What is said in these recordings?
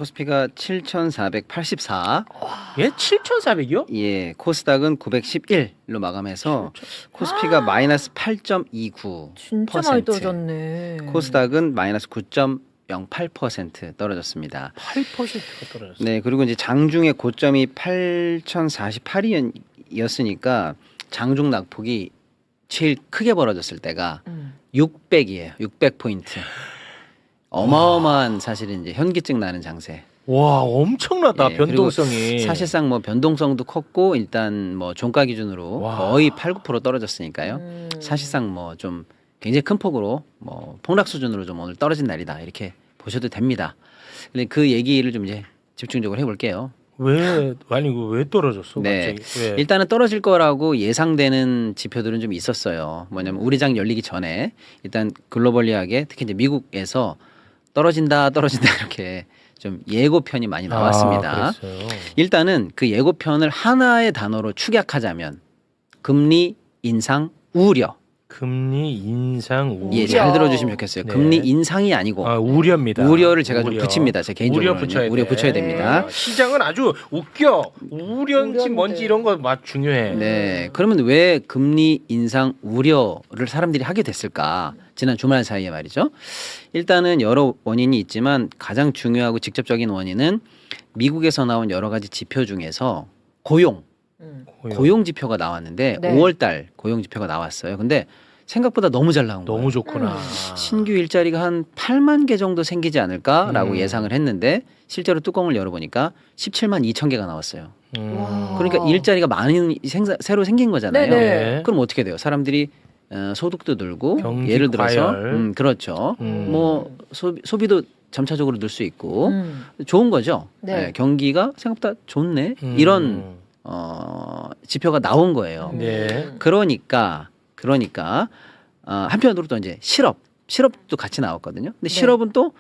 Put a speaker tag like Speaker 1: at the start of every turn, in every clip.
Speaker 1: 코스피가 7,484.
Speaker 2: 예? 7,400이요?
Speaker 1: 예, 코스닥은 911로 마감해서 코스피가 마이너스 8.29%.
Speaker 3: 진짜 많이 떨어졌네.
Speaker 1: 코스닥은 마이너스 9.08% 떨어졌습니다.
Speaker 2: 8%가 떨어졌어요.
Speaker 1: 네, 그리고 이제 장중에 고점이 8,048이었으니까 장중 낙폭이 제일 크게 벌어졌을 때가 600이에요. 600포인트. 어마어마한 사실은 이제 현기증 나는 장세.
Speaker 2: 와, 엄청나다.
Speaker 1: 예,
Speaker 2: 변동성이.
Speaker 1: 사실상 뭐 변동성도 컸고 일단 뭐 종가 기준으로
Speaker 2: 와.
Speaker 1: 거의 8, 9% 떨어졌으니까요. 사실상 뭐 좀 굉장히 큰 폭으로 뭐 폭락 수준으로 좀 오늘 떨어진 날이다 이렇게 보셔도 됩니다. 근데 그 얘기를 좀 이제 집중적으로 해볼게요.
Speaker 2: 왜 떨어졌어?
Speaker 1: 네.
Speaker 2: 갑자기? 왜?
Speaker 1: 일단은 떨어질 거라고 예상되는 지표들은 좀 있었어요. 뭐냐면 우리 장 열리기 전에 일단 글로벌리하게 특히 이제 미국에서 떨어진다 이렇게 좀 예고편이 많이 나왔습니다.
Speaker 2: 아, 그랬어요.
Speaker 1: 일단은 그 예고편을 하나의 단어로 축약하자면 금리 인상 우려.
Speaker 2: 금리 인상 우려.
Speaker 1: 예, 잘 들어주시면 좋겠어요.
Speaker 2: 네.
Speaker 1: 금리 인상이 아니고
Speaker 2: 우려입니다.
Speaker 1: 우려를 제가 좀
Speaker 2: 우려.
Speaker 1: 붙입니다. 제 개인적으로
Speaker 2: 우려
Speaker 1: 붙여야 됩니다.
Speaker 2: 시장은 아주 웃겨. 우려인지
Speaker 3: 우려인데.
Speaker 2: 뭔지 이런 거 맛 중요해.
Speaker 1: 네, 그러면 왜 금리 인상 우려를 사람들이 하게 됐을까? 지난 주말 사이에 말이죠. 일단은 여러 원인이 있지만 가장 중요하고 직접적인 원인은 미국에서 나온 여러 가지 지표 중에서 고용 지표가 나왔는데
Speaker 3: 네.
Speaker 1: 5월달 고용 지표가 나왔어요. 근데 생각보다 너무 잘 나온 거예요.
Speaker 2: 너무 좋구나.
Speaker 1: 신규 일자리가 한 8만 개 정도 생기지 않을까라고 예상을 했는데 실제로 뚜껑을 열어보니까 17만 2천 개가 나왔어요.
Speaker 3: 와.
Speaker 1: 그러니까 일자리가 많이 새로 생긴 거잖아요.
Speaker 3: 네네.
Speaker 1: 그럼 어떻게 돼요? 사람들이 소득도 늘고
Speaker 2: 경기
Speaker 1: 예를 들어서
Speaker 2: 과열.
Speaker 1: 그렇죠. 뭐 소비도 점차적으로 늘 수 있고 좋은 거죠.
Speaker 3: 네.
Speaker 1: 네, 경기가 생각보다 좋네. 이런 지표가 나온 거예요.
Speaker 2: 네.
Speaker 1: 그러니까 한편으로 또 이제 실업도 같이 나왔거든요. 근데
Speaker 3: 네.
Speaker 1: 실업은 또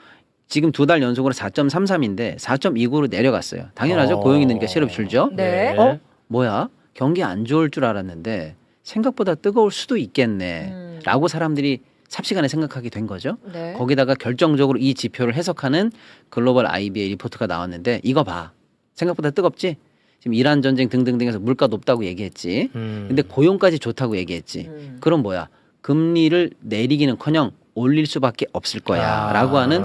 Speaker 1: 지금 2달 연속으로 4.33인데 4.29로 내려갔어요. 당연하죠. 고용이 느니까 실업이 줄죠.
Speaker 3: 네.
Speaker 1: 뭐야? 경기 안 좋을 줄 알았는데 생각보다 뜨거울 수도 있겠네라고 사람들이 삽시간에 생각하게 된 거죠.
Speaker 3: 네.
Speaker 1: 거기다가 결정적으로 이 지표를 해석하는 글로벌 IBA 리포트가 나왔는데 이거 봐. 생각보다 뜨겁지? 지금 이란 전쟁 등등등에서 물가 높다고 얘기했지. 근데 고용까지 좋다고 얘기했지. 그럼 뭐야? 금리를 내리기는커녕 올릴 수밖에 없을 거야라고 하는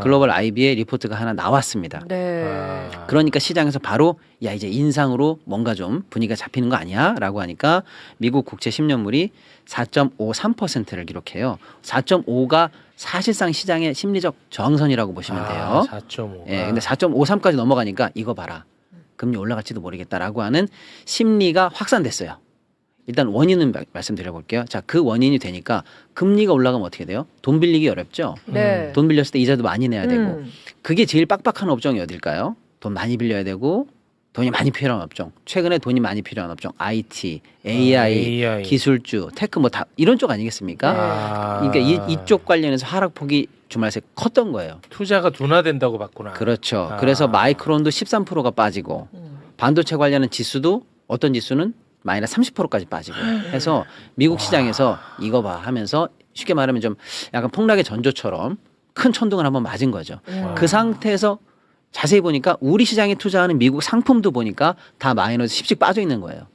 Speaker 1: 글로벌 IBA 리포트가 하나 나왔습니다.
Speaker 3: 네.
Speaker 1: 그러니까 시장에서 바로 야 이제 인상으로 뭔가 좀 분위기가 잡히는 거 아니야?라고 하니까 미국 국채 10년물이 4.53%를 기록해요. 4.5가 사실상 시장의 심리적 저항선이라고 보시면 돼요.
Speaker 2: 4.5.
Speaker 1: 예, 근데 4.53까지 넘어가니까 이거 봐라. 금리 올라갈지도 모르겠다라고 하는 심리가 확산됐어요. 일단 원인은 말씀드려볼게요. 자, 그 원인이 되니까 금리가 올라가면 어떻게 돼요? 돈 빌리기 어렵죠.
Speaker 3: 네.
Speaker 1: 돈 빌렸을 때 이자도 많이 내야 되고 그게 제일 빡빡한 업종이 어딜까요? 돈 많이 빌려야 되고 돈이 많이 필요한 업종. 최근에 돈이 많이 필요한 업종. IT, AI, 기술주, 테크 뭐 다 이런 쪽 아니겠습니까? 그러니까 이쪽 관련해서 하락폭이 주말 새 컸던 거예요.
Speaker 2: 투자가 둔화된다고 봤구나.
Speaker 1: 그렇죠. 그래서 마이크론도 13%가 빠지고 반도체 관련한 지수도 어떤 지수는 마이너스 30%까지 빠지고 해서 미국 시장에서 이거 봐 하면서 쉽게 말하면 좀 약간 폭락의 전조처럼 큰 천둥을 한번 맞은 거죠. 그 상태에서 자세히 보니까 우리 시장에 투자하는 미국 상품도 보니까 다 마이너스 10씩 빠져 있는 거예요.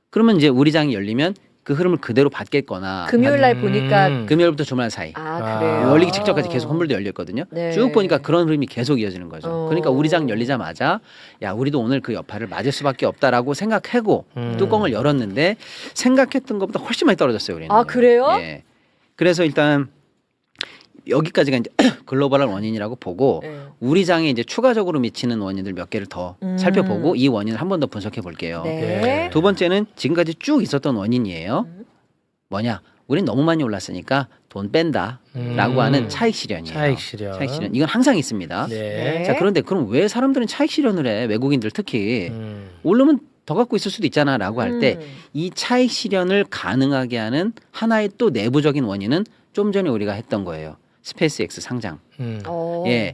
Speaker 1: 그러면 이제 우리 장이 열리면 그 흐름을 그대로 받겠거나
Speaker 3: 금요일 날 보니까
Speaker 1: 금요일부터 주말 사이
Speaker 3: 그래요.
Speaker 1: 열리기 직전까지 계속 환불도 열렸거든요.
Speaker 3: 네.
Speaker 1: 쭉 보니까 그런 흐름이 계속 이어지는 거죠. 그러니까 우리 장 열리자마자 야 우리도 오늘 그 여파를 맞을 수밖에 없다라고 생각하고 뚜껑을 열었는데 생각했던 것보다 훨씬 많이 떨어졌어요. 우리는.
Speaker 3: 아, 그래요?
Speaker 1: 예. 그래서 일단 여기까지가 이제 글로벌한 원인이라고 보고
Speaker 3: 네.
Speaker 1: 우리 장에 이제 추가적으로 미치는 원인들 몇 개를 더 살펴보고 이 원인을 한 번 더 분석해 볼게요.
Speaker 3: 네.
Speaker 1: 두 번째는 지금까지 쭉 있었던 원인이에요. 뭐냐? 우린 너무 많이 올랐으니까 돈 뺀다라고 하는 차익 실현이에요.
Speaker 2: 차익 실현.
Speaker 1: 차익 실현. 이건 항상 있습니다.
Speaker 2: 네.
Speaker 1: 자, 그런데 그럼 왜 사람들은 차익 실현을 해? 외국인들 특히 오르면 더 갖고 있을 수도 있잖아라고 할 때 이 차익 실현을 가능하게 하는 하나의 또 내부적인 원인은 좀 전에 우리가 했던 거예요. 스페이스X 상장. 예.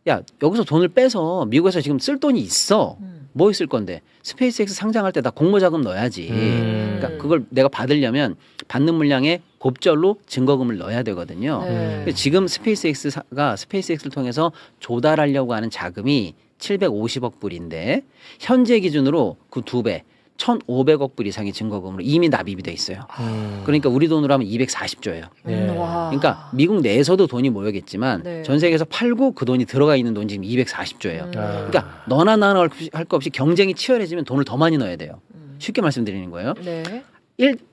Speaker 1: 야, 여기서 돈을 빼서 미국에서 지금 쓸 돈이 있어. 뭐 있을 건데? 스페이스X 상장할 때 다 공모 자금 넣어야지. 그러니까 그걸 내가 받으려면 받는 물량의 곱절로 증거금을 넣어야 되거든요.
Speaker 3: 네.
Speaker 1: 근데 지금 스페이스X가 스페이스X를 통해서 조달하려고 하는 자금이 750억 불인데 현재 기준으로 그 2배 1,500억 불 이상의 증거금으로 이미 납입이 돼 있어요. 그러니까 우리 돈으로 하면 240조예요.
Speaker 2: 네.
Speaker 3: 와.
Speaker 1: 그러니까 미국 내에서도 돈이 모여겠지만
Speaker 3: 네.
Speaker 1: 전 세계에서 팔고 그 돈이 들어가 있는 돈이 지금 240조예요.
Speaker 2: 아.
Speaker 1: 그러니까 너나 나나 할 거 없이 경쟁이 치열해지면 돈을 더 많이 넣어야 돼요. 쉽게 말씀드리는 거예요.
Speaker 3: 네.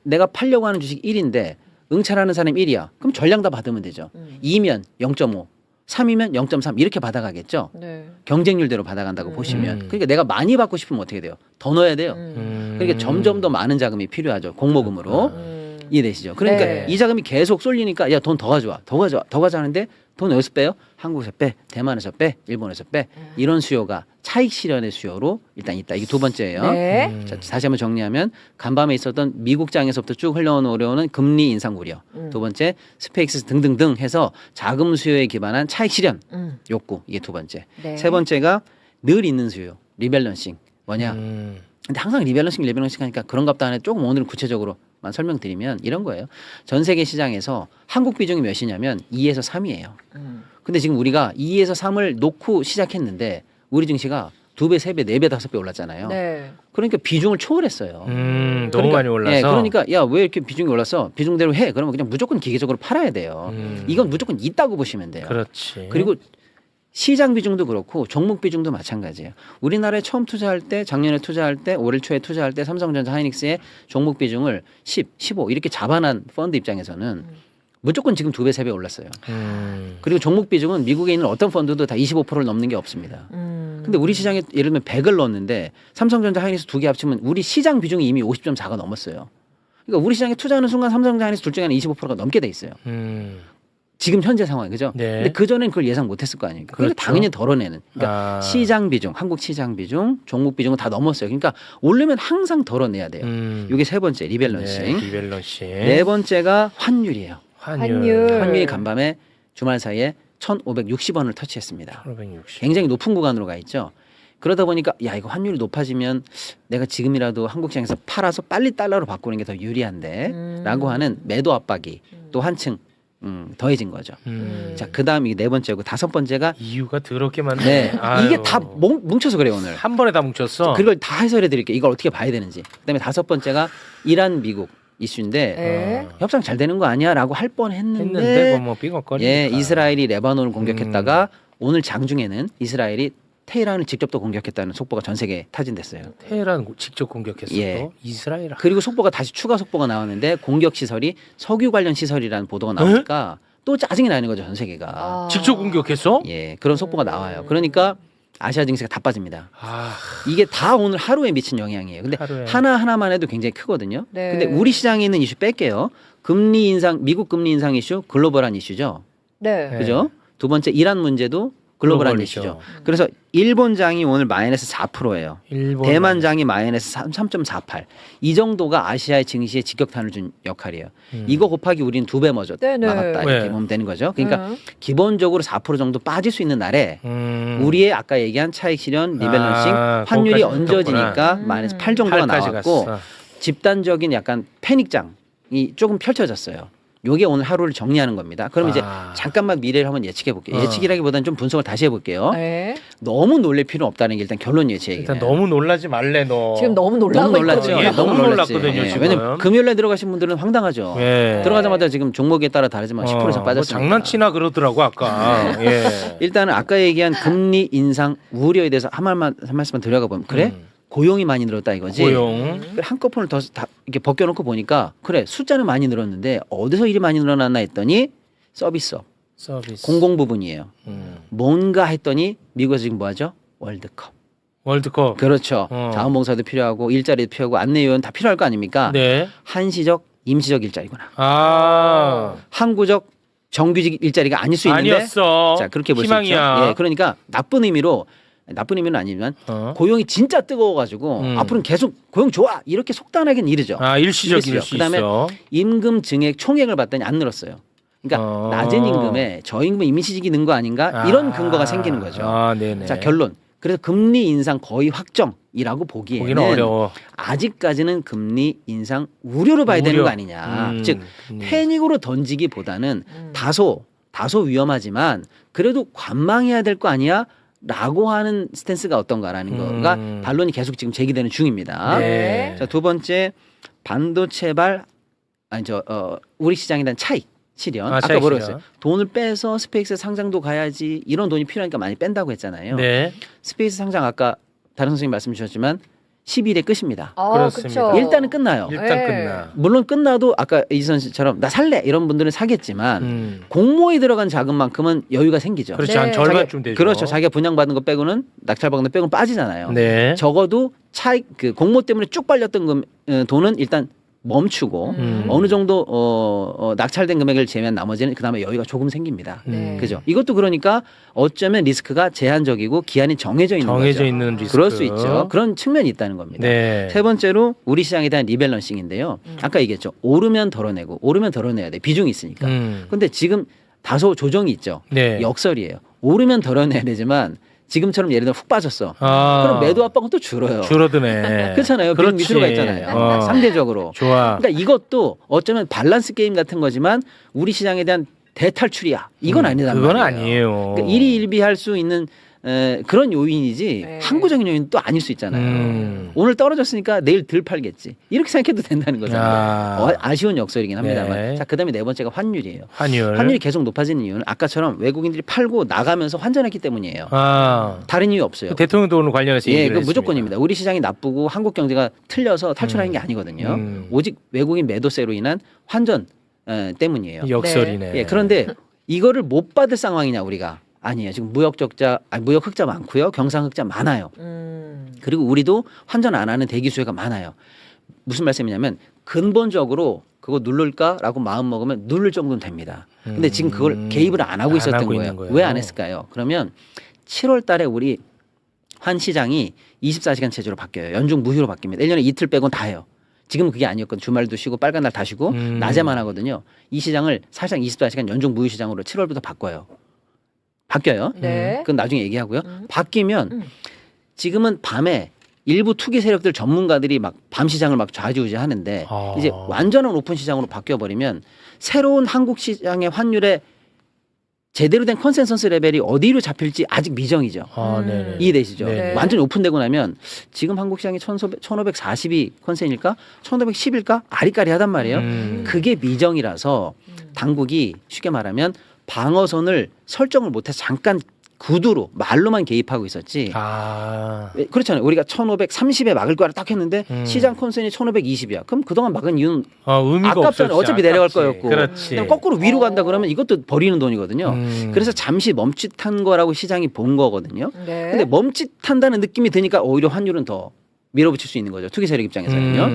Speaker 1: 내가 팔려고 하는 주식 1인데 응찰하는 사람이 1이야. 그럼 전량 다 받으면 되죠. 2면 0.5, 3이면 0.3 이렇게 받아가겠죠.
Speaker 3: 네.
Speaker 1: 경쟁률대로 받아간다고 보시면. 그러니까 내가 많이 받고 싶으면 어떻게 돼요? 더 넣어야 돼요. 그러니까 점점 더 많은 자금이 필요하죠. 공모금으로. 이해되시죠? 그러니까
Speaker 3: 네.
Speaker 1: 이 자금이 계속 쏠리니까 야 돈 더 가져와, 더 가져와, 더 가져가는데 돈 어디서 빼요? 한국에서 빼, 대만에서 빼, 일본에서 빼. 이런 수요가 차익 실현의 수요로 일단 있다. 이게 두 번째예요.
Speaker 3: 네.
Speaker 1: 자, 다시 한번 정리하면 간밤에 있었던 미국장에서부터 쭉 흘러오는 금리 인상 우려. 두 번째 스페이스 등등등 해서 자금 수요에 기반한 차익 실현 욕구. 이게 두 번째.
Speaker 3: 네.
Speaker 1: 세 번째가 늘 있는 수요. 리밸런싱. 뭐냐?
Speaker 2: 음.
Speaker 1: 근데 항상 리밸런싱 하니까 그런갑다 하네. 조금 오늘은 구체적으로만 설명드리면 이런 거예요. 전 세계 시장에서 한국 비중이 몇이냐면 2에서 3이에요. 근데 지금 우리가 2에서 3을 놓고 시작했는데 우리 증시가 2배, 3배, 4배, 5배 올랐잖아요.
Speaker 3: 네.
Speaker 1: 그러니까 비중을 초월했어요.
Speaker 2: 너무
Speaker 1: 그러니까,
Speaker 2: 많이 올라서.
Speaker 1: 예, 그러니까 야 왜 이렇게 비중이 올랐어? 비중대로 해. 그러면 그냥 무조건 기계적으로 팔아야 돼요. 이건 무조건 있다고 보시면 돼요.
Speaker 2: 그렇지.
Speaker 1: 그리고 시장 비중도 그렇고 종목 비중도 마찬가지예요. 우리나라에 처음 투자할 때, 작년에 투자할 때, 올해 초에 투자할 때 삼성전자, 하이닉스의 종목 비중을 10, 15 이렇게 잡아난 펀드 입장에서는 무조건 지금 2배, 3배 올랐어요. 그리고 종목 비중은 미국에 있는 어떤 펀드도 다 25%를 넘는 게 없습니다. 근데 우리 시장에 예를 들면 100을 넣었는데 삼성전자, 하이닉스 두 개 합치면 우리 시장 비중이 이미 50.4가 넘었어요. 그러니까 우리 시장에 투자하는 순간 삼성전자, 하이닉스 둘 중에 하나 25%가 넘게 돼 있어요. 지금 현재 상황 그죠?
Speaker 2: 네.
Speaker 1: 근데 그 전엔 그걸 예상 못했을 거 아닙니까? 그러니까
Speaker 2: 그렇죠.
Speaker 1: 당연히 덜어내는. 그러니까
Speaker 2: 아.
Speaker 1: 시장 비중, 한국 시장 비중, 종목 비중은 다 넘었어요. 그러니까 오르면 항상 덜어내야 돼요. 이게 세 번째 리밸런싱.
Speaker 2: 네, 리밸런싱.
Speaker 1: 네 번째가 환율이에요.
Speaker 3: 환율.
Speaker 1: 환율이 간밤에 주말 사이에 1,560원을 터치했습니다.
Speaker 2: 860.
Speaker 1: 굉장히 높은 구간으로 가 있죠. 그러다 보니까 야 이거 환율이 높아지면 내가 지금이라도 한국 시장에서 팔아서 빨리 달러로 바꾸는 게 더 유리한데라고 하는 매도 압박이 또 한층 더해진 거죠. 자, 그다음 이게 네 번째고 다섯 번째가
Speaker 2: 이유가 더럽게 많네.
Speaker 1: 네
Speaker 2: 아유.
Speaker 1: 이게 다 뭉쳐서 그래요 오늘.
Speaker 2: 한 번에 다 뭉쳤어.
Speaker 1: 그걸 다 해설해 드릴게요. 이걸 어떻게 봐야 되는지. 그다음에 다섯 번째가 이란 미국 이슈인데
Speaker 3: 네.
Speaker 1: 협상 잘 되는 거 아니야라고 할 뻔했는데
Speaker 2: 했는데 뭐 삐걱거리니까.
Speaker 1: 예 이스라엘이 레바논을 공격했다가 오늘 장중에는 이스라엘이 테헤란을 직접 또 공격했다는 속보가 전 세계에 타진됐어요.
Speaker 2: 테헤란 직접 공격했어.
Speaker 1: 예.
Speaker 2: 또 이스라엘.
Speaker 1: 그리고 속보가 다시 추가 속보가 나왔는데 공격 시설이 석유 관련 시설이라는 보도가 나오니까 또 짜증이 나는 거죠 전 세계가.
Speaker 3: 아.
Speaker 2: 직접 공격했어?
Speaker 1: 예 그런 속보가 나와요. 그러니까 아시아 증시가 다 빠집니다.
Speaker 2: 아,
Speaker 1: 이게 다 오늘 하루에 미친 영향이에요. 근데
Speaker 2: 하루에.
Speaker 1: 하나하나만 해도 굉장히 크거든요.
Speaker 3: 네.
Speaker 1: 근데 우리 시장에 있는 이슈 뺄게요. 금리 인상, 미국 금리 인상 이슈 글로벌한 이슈죠.
Speaker 3: 네.
Speaker 2: 네.
Speaker 1: 그죠? 두 번째 이란 문제도 글로벌한
Speaker 2: 글로벌이죠.
Speaker 1: 이슈죠. 그래서 일본장이 오늘 마이너스 4%예요.
Speaker 2: 일본.
Speaker 1: 대만장이 마이너스 3.48. 이 정도가 아시아의 증시에 직격탄을 준 역할이에요. 이거 곱하기 우리는 2배 머저
Speaker 3: 네네.
Speaker 1: 막았다 이렇게
Speaker 2: 네.
Speaker 1: 보면 되는 거죠. 그러니까 기본적으로 4% 정도 빠질 수 있는 날에 우리의 아까 얘기한 차익 실현, 리밸런싱, 환율이
Speaker 2: 거기까지
Speaker 1: 얹어지니까 마이너스 8 정도가
Speaker 2: 8까지
Speaker 1: 나왔고
Speaker 2: 갔어.
Speaker 1: 집단적인 약간 패닉장이 조금 펼쳐졌어요. 요게 오늘 하루를 정리하는 겁니다. 그럼 이제
Speaker 2: 아.
Speaker 1: 잠깐만 미래를 한번 예측해 볼게요. 예측이라기보다는 좀 분석을 다시 해볼게요.
Speaker 3: 네.
Speaker 1: 너무 놀랄 필요 없다는 게 일단 결론 예측이에요.
Speaker 2: 일단 너무 놀라지 말래 너.
Speaker 3: 지금 너무 놀라고
Speaker 1: 너무 놀랐죠.
Speaker 3: 있거든요.
Speaker 2: 예, 너무
Speaker 1: 놀랐지.
Speaker 2: 놀랐거든요,
Speaker 1: 예,
Speaker 2: 지금.
Speaker 1: 왜냐면 금요일에 들어가신 분들은 황당하죠.
Speaker 2: 예.
Speaker 1: 들어가자마자 지금 종목에 따라 다르지만 10% 이상
Speaker 2: 뭐
Speaker 1: 빠졌으니까.
Speaker 2: 장난치나 그러더라고 아까. 예.
Speaker 1: 일단은 아까 얘기한 금리 인상 우려에 대해서 한 말씀만 들어가 보면 그래 고용이 많이 늘었다 이거지.
Speaker 2: 고용.
Speaker 1: 한꺼번을 더 다 이렇게 벗겨놓고 보니까 그래 숫자는 많이 늘었는데 어디서 일이 많이 늘어났나 했더니 서비스업,
Speaker 2: 서비스.
Speaker 1: 공공 부분이에요. 뭔가 했더니 미국에서 지금 뭐하죠? 월드컵.
Speaker 2: 월드컵.
Speaker 1: 그렇죠. 자원봉사도 필요하고 일자리도 필요하고 안내요원 다 필요할 거 아닙니까?
Speaker 2: 네.
Speaker 1: 한시적 임시적 일자리구나.
Speaker 2: 아.
Speaker 1: 항구적 정규직 일자리가 아닐 수 있는데
Speaker 2: 아니었어.
Speaker 1: 자 그렇게 볼 수
Speaker 2: 희망이야.
Speaker 1: 있죠. 예, 그러니까 나쁜 의미는 아니지만
Speaker 2: 어.
Speaker 1: 고용이 진짜 뜨거워가지고 앞으로는 계속 고용 좋아 이렇게 속단하게는 이르죠.
Speaker 2: 아 일시적일 수
Speaker 1: 그다음에
Speaker 2: 있어.
Speaker 1: 임금 증액 총액을 봤더니 안 늘었어요. 그러니까 낮은 임금에 저임금 임시직이 는 거 아닌가 이런 근거가 생기는 거죠.
Speaker 2: 아 네네.
Speaker 1: 자 결론 그래서 금리 인상 거의 확정이라고 보기에는
Speaker 2: 보기는 어려워.
Speaker 1: 아직까지는 금리 인상 우려로 봐야 되는 거 아니냐. 즉 패닉으로 던지기보다는 다소 위험하지만 그래도 관망해야 될 거 아니야? 라고 하는 스탠스가 어떤가라는 거가 반론이 계속 지금 제기되는 중입니다.
Speaker 3: 네.
Speaker 1: 자, 두 번째 반도체발 우리 시장에 대한 차익 실현. 아까
Speaker 2: 차익
Speaker 1: 뭐라고
Speaker 2: 실현.
Speaker 1: 했어요? 돈을 빼서 스페이스 상장도 가야지 이런 돈이 필요하니까 많이 뺀다고 했잖아요.
Speaker 2: 네.
Speaker 1: 스페이스 상장 아까 다른 선생님 말씀 주셨지만 12일에 끝입니다.
Speaker 2: 그렇습니다.
Speaker 3: 그쵸.
Speaker 1: 일단은 끝나요.
Speaker 2: 일단
Speaker 3: 네.
Speaker 2: 끝나.
Speaker 1: 물론 끝나도 아까 이지선 씨처럼 나 살래 이런 분들은 사겠지만 공모에 들어간 자금만큼은 여유가 생기죠.
Speaker 2: 그렇지
Speaker 3: 네.
Speaker 2: 한 절반쯤 되죠.
Speaker 1: 그렇죠. 자기가 분양받은 거 빼고는 낙찰받은 거 빼고는 빠지잖아요.
Speaker 2: 네.
Speaker 1: 적어도 차익 그 공모 때문에 쭉 빨렸던 돈은 일단 멈추고 어느 정도 낙찰된 금액을 제외한 나머지는 그다음에 여유가 조금 생깁니다.
Speaker 3: 네.
Speaker 1: 그죠? 이것도 그러니까 어쩌면 리스크가 제한적이고 기한이 정해져 있는
Speaker 2: 정해져
Speaker 1: 거죠.
Speaker 2: 있는 리스크.
Speaker 1: 그럴 수 있죠. 그런 측면이 있다는 겁니다.
Speaker 2: 네.
Speaker 1: 세 번째로 우리 시장에 대한 리밸런싱인데요. 아까 얘기했죠. 오르면 덜어내고 오르면 덜어내야 돼. 비중이 있으니까. 근데 지금 다소 조정이 있죠.
Speaker 2: 네.
Speaker 1: 역설이에요. 오르면 덜어내야 되지만 지금처럼 예를 들어 훅 빠졌어. 그럼 매도 압박은 또 줄어요.
Speaker 2: 줄어드네.
Speaker 1: 그렇잖아요. 비중
Speaker 2: 그렇지.
Speaker 1: 밑으로 가 있잖아요. 상대적으로.
Speaker 2: 좋아.
Speaker 1: 그러니까 이것도 어쩌면 밸런스 게임 같은 거지만 우리 시장에 대한 대탈출이야. 이건 아니단
Speaker 2: 그건
Speaker 1: 말이에요.
Speaker 2: 아니에요.
Speaker 1: 그러니까 일희일비할 수 있는 그런 요인이지
Speaker 3: 네.
Speaker 1: 항구적인 요인은 또 아닐 수 있잖아요. 오늘 떨어졌으니까 내일 덜 팔겠지. 이렇게 생각해도 된다는 거잖아요. 아쉬운 역설이긴 합니다만.
Speaker 2: 네.
Speaker 1: 자, 그다음에 네 번째가 환율이에요.
Speaker 2: 환율.
Speaker 1: 환율이 계속 높아지는 이유는 아까처럼 외국인들이 팔고 나가면서 환전했기 때문이에요.
Speaker 2: 다른
Speaker 1: 이유 없어요.
Speaker 2: 대통령도 오늘 관련해서
Speaker 1: 예,
Speaker 2: 얘기를
Speaker 1: 그
Speaker 2: 했습니다.
Speaker 1: 무조건입니다. 우리 시장이 나쁘고 한국 경제가 틀려서 탈출하는 게 아니거든요. 오직 외국인 매도세로 인한 환전 때문이에요.
Speaker 2: 역설이네.
Speaker 1: 예, 그런데 이거를 못 받을 상황이냐 우리가 아니에요. 지금 무역 흑자 많고요, 경상 흑자 많아요. 그리고 우리도 환전 안 하는 대기 수요가 많아요. 무슨 말씀이냐면 근본적으로 그거 누를까라고 마음 먹으면 누를 정도는 됩니다. 근데 지금 그걸 개입을 안 하고 있었던
Speaker 2: 하고
Speaker 1: 거예요.
Speaker 2: 있는 거예요.
Speaker 1: 왜 안 했을까요? 그러면 7월 달에 우리 환 시장이 24시간 체제로 바뀌어요. 연중 무휴로 바뀝니다. 1년에 이틀 빼곤 다 해요. 지금은 그게 아니었거든요. 주말도 쉬고 빨간 날 다 쉬고 낮에만 하거든요. 이 시장을 사실상 24시간 연중 무휴 시장으로 7월부터 바뀌어요.
Speaker 3: 네.
Speaker 1: 그건 나중에 얘기하고요. 바뀌면 지금은 밤에 일부 투기 세력들 전문가들이 막 밤 시장을 막 좌지우지 하는데 이제 완전한 오픈 시장으로 바뀌어 버리면 새로운 한국 시장의 환율에 제대로 된 컨센서스 레벨이 어디로 잡힐지 아직 미정이죠.
Speaker 2: 네네.
Speaker 1: 이해되시죠?
Speaker 3: 네.
Speaker 1: 완전히 오픈되고 나면 지금 한국 시장이 1540이 컨센일까? 1510일까? 아리까리하단 말이에요. 그게 미정이라서 당국이 쉽게 말하면 방어선을 설정을 못해서 잠깐 구두로 말로만 개입하고 있었지. 그렇잖아요. 우리가 1530에 막을 거라 딱 했는데 시장 컨센이 1520이야. 그럼 그동안 막은 이유는
Speaker 2: 의미가
Speaker 1: 아깝잖아요. 어차피 내려갈 거였고.
Speaker 2: 그렇지.
Speaker 1: 그다음에 거꾸로 위로 간다 그러면 이것도 버리는 돈이거든요. 그래서 잠시 멈칫한 거라고 시장이 본 거거든요.
Speaker 3: 네.
Speaker 1: 근데 멈칫한다는 느낌이 드니까 오히려 환율은 더 밀어붙일 수 있는 거죠. 투기 세력 입장에서는요.